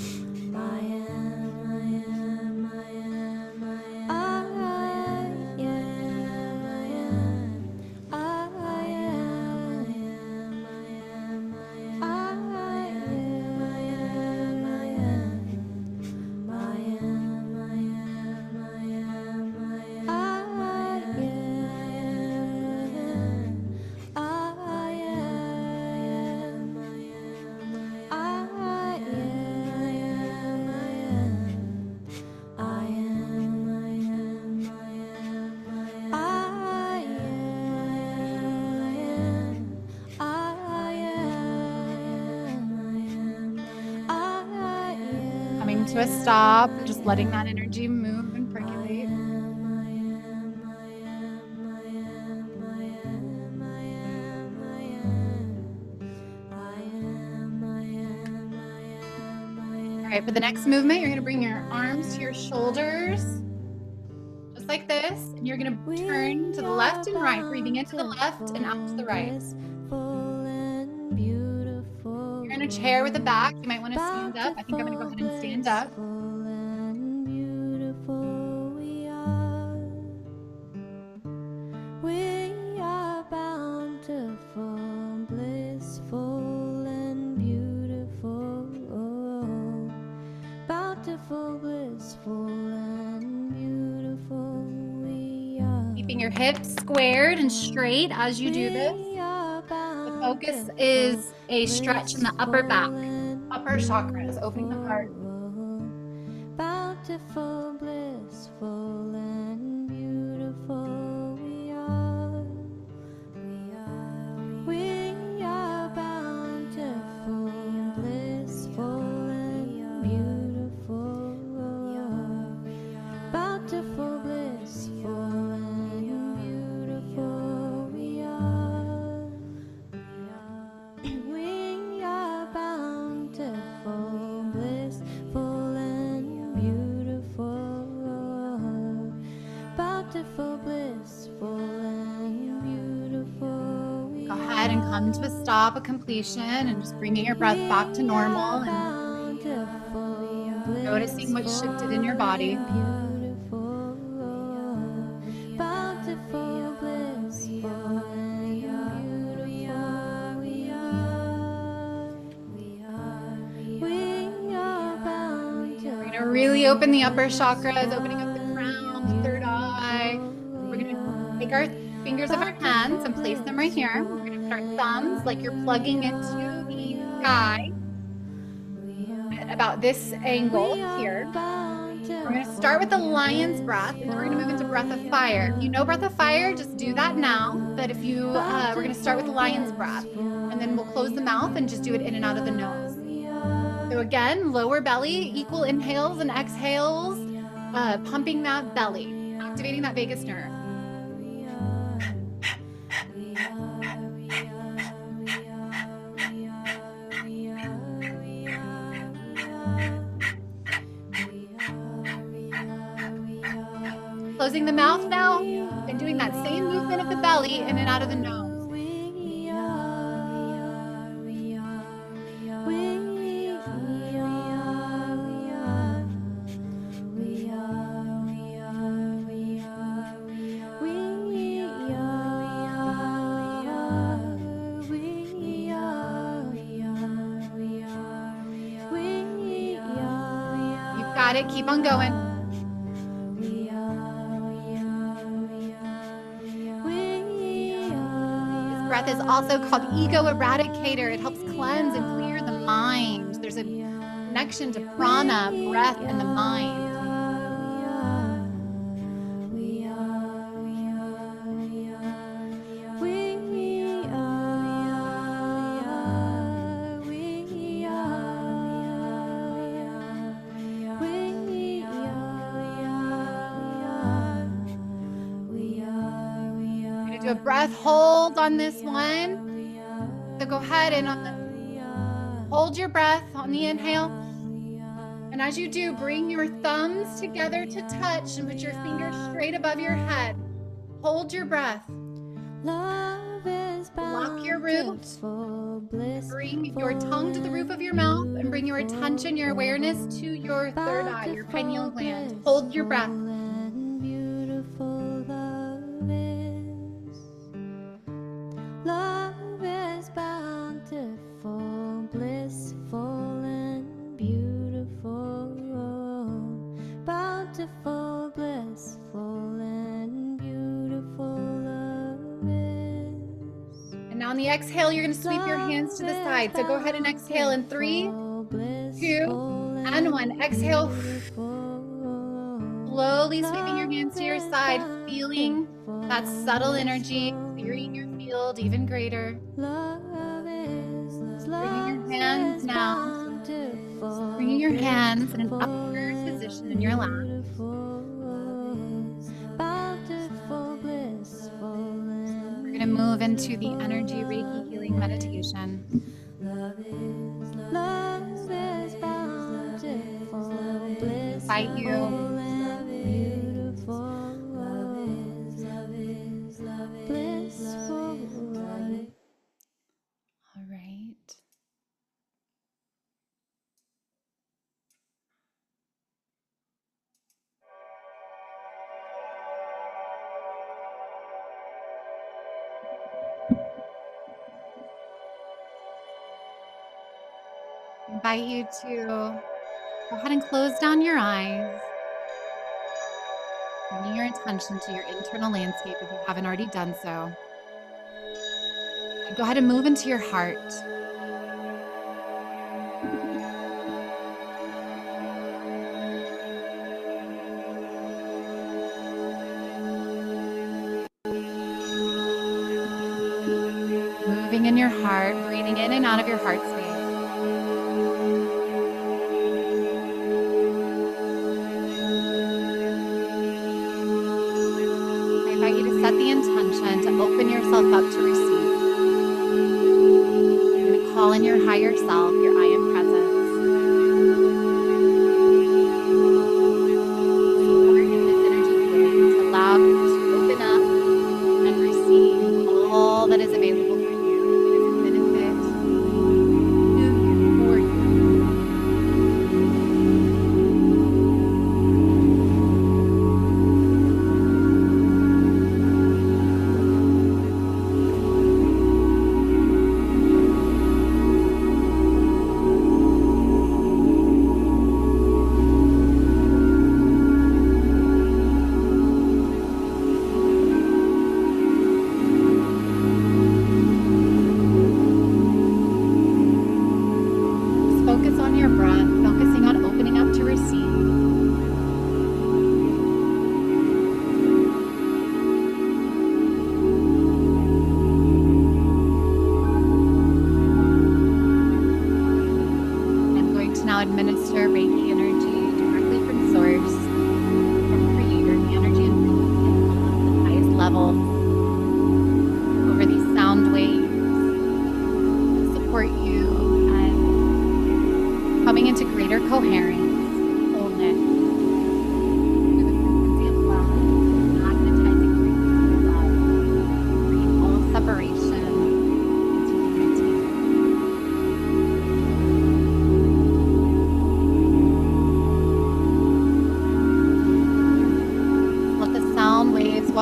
A: to a stop, just letting that energy move and percolate. All right, for the next movement, you're going to bring your arms to your shoulders, just like this, and you're going to turn to the left and right, breathing into the left and out to the right. You're in a chair with a back. You might want to stand up. I think I'm going to go ahead and stand up. Keeping your hips squared and straight as you do this. The focus is a stretch in the upper back, upper chakras, opening the heart. Bountiful, blissful, and beautiful we are. We are bountiful, blissful, and beautiful. Bountiful, blissful, and beautiful we are. We are bountiful, blissful, and beautiful. Bountiful, blissful, and beautiful. Go ahead and come to a stop, a completion, and just bringing your breath back to normal and noticing what shifted in your body. Really open the upper chakras, opening up the crown, the third eye. We're going to take our fingers of our hands and place them right here. We're going to put our thumbs like you're plugging into the sky at about this angle here. We're going to start with the lion's breath, and then we're going to move into breath of fire. If you know breath of fire, just do that now. But if you, we're going to start with the lion's breath, and then we'll close the mouth and just do it in and out of the nose. So again, lower belly, equal inhales and exhales, pumping that belly, activating that vagus nerve. closing the mouth now and doing that same movement of the belly in and out of the nose. You've got it. Keep on going. Breath is also called ego eradicator. It helps cleanse and clear the mind. There's a connection to prana, breath, and the mind. Do a breath hold on this one. So go ahead and hold your breath on the inhale. And as you do, bring your thumbs together to touch and put your fingers straight above your head. Hold your breath. Lock your roof. Bring your tongue to the roof of your mouth and bring your attention, your awareness to your third eye, your pineal gland. Hold your breath.
B: Love is bountiful, blissful, and beautiful. Bountiful, blissful, and beautiful love is.
A: And now on the exhale, you're going to sweep your hands to the side. So go ahead and exhale in 3, 2, and 1. Exhale. Slowly sweeping your hands to your side, feeling that subtle energy, clearing your field even greater. Bringing your hands now. Bringing your hands in an upward position in your lap. We're going to move into the energy Reiki healing meditation. Invite you. All right. Invite you to go ahead and close down your eyes. Bringing your attention to your internal landscape if you haven't already done so. And go ahead and move into your heart. Moving in your heart, breathing in and out of your heart space. I invite you to set the intention to open yourself up to receive. You're going to call in your higher self, your I am presence. Support in this energy field to allow you to open up and receive all that is available for you. It is a benefit to you, for you. Focus on your breath, focusing on opening up to receive. I'm going to now administer Reiki energy directly from Source, from Creator, the energy and frequency at the highest level, over these sound waves to support you and coming into greater coherence, wholeness, through the frequency of love.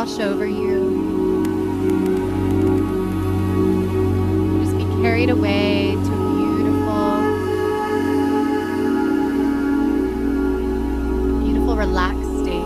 A: wash over you. Just be carried away to a beautiful, relaxed state.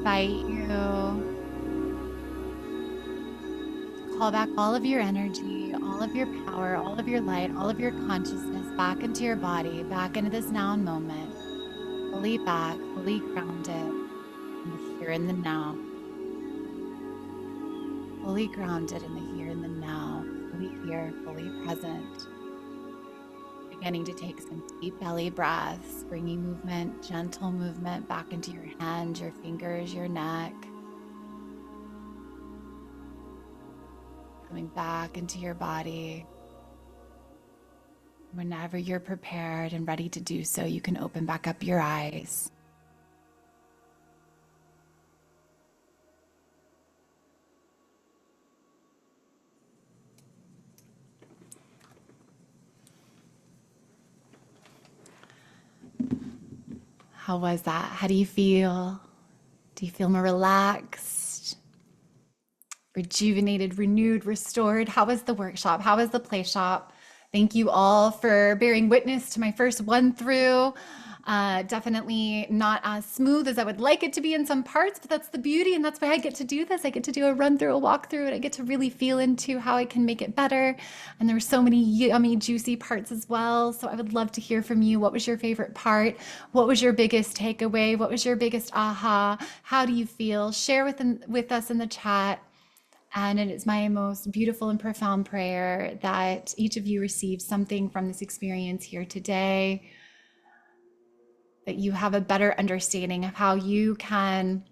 A: invite you to call back all of your energy, all of your power, all of your light, all of your consciousness back into your body, back into this now moment, fully back, fully grounded in the here and the now, fully grounded in the here and the now, fully here, fully present. Beginning to take some deep belly breaths, bringing movement, gentle movement back into your hands, your fingers, your neck. Coming back into your body. Whenever you're prepared and ready to do so, you can open back up your eyes. How was that? How do you feel? Do you feel more relaxed, rejuvenated, renewed, restored? How was the workshop? How was the play shop? Thank you all for bearing witness to my first one through. Definitely not as smooth as I would like it to be in some parts, but that's the beauty, and that's why I get to do this. I get to do a run through, a walk through, and I get to really feel into how I can make it better. And there were so many yummy, juicy parts as well. So I would love to hear from you. What was your favorite part? What was your biggest takeaway? What was your biggest aha? How do you feel? Share with us in the chat. And it is my most beautiful and profound prayer that each of you receives something from this experience here today, that you have a better understanding of how you can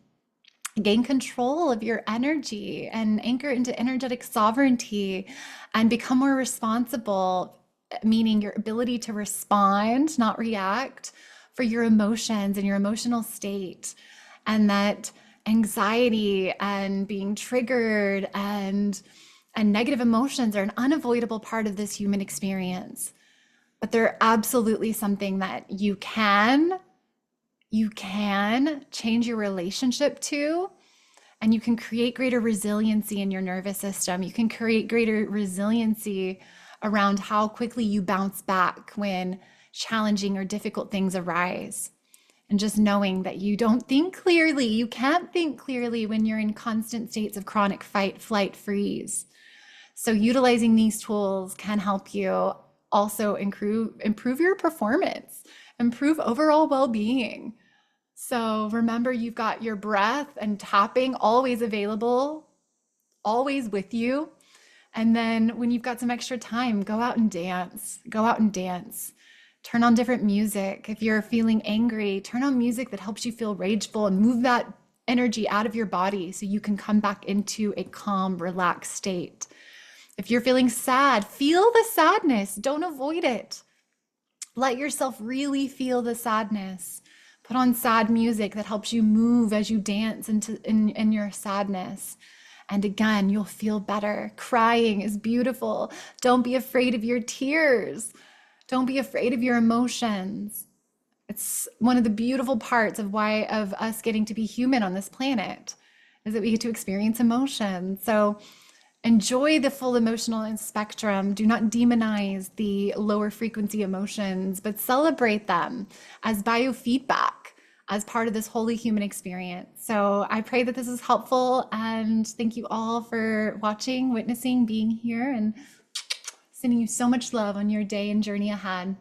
A: gain control of your energy and anchor into energetic sovereignty and become more responsible, meaning your ability to respond, not react, for your emotions and your emotional state. And that anxiety and being triggered and negative emotions are an unavoidable part of this human experience. But they're absolutely something that you can change your relationship to, and you can create greater resiliency in your nervous system. You can create greater resiliency around how quickly you bounce back when challenging or difficult things arise. And just knowing that you don't think clearly, you can't think clearly when you're in constant states of chronic fight, flight, freeze. So utilizing these tools can help you also improve your performance, improve overall well-being. So remember, you've got your breath and tapping always available, always with you. And then when you've got some extra time, go out and dance. Go out and dance. Turn on different music. If you're feeling angry, turn on music that helps you feel rageful and move that energy out of your body so you can come back into a calm, relaxed state. If you're feeling sad, feel the sadness. Don't avoid it. Let yourself really feel the sadness. Put on sad music that helps you move as you dance in your sadness. And again, you'll feel better. Crying is beautiful. Don't be afraid of your tears. Don't be afraid of your emotions. It's one of the beautiful parts of us getting to be human on this planet, is that we get to experience emotion. So enjoy the full emotional spectrum. Do not demonize the lower frequency emotions, but celebrate them as biofeedback, as part of this holy human experience. So I pray that this is helpful, and thank you all for watching, witnessing, being here, and sending you so much love on your day and journey ahead.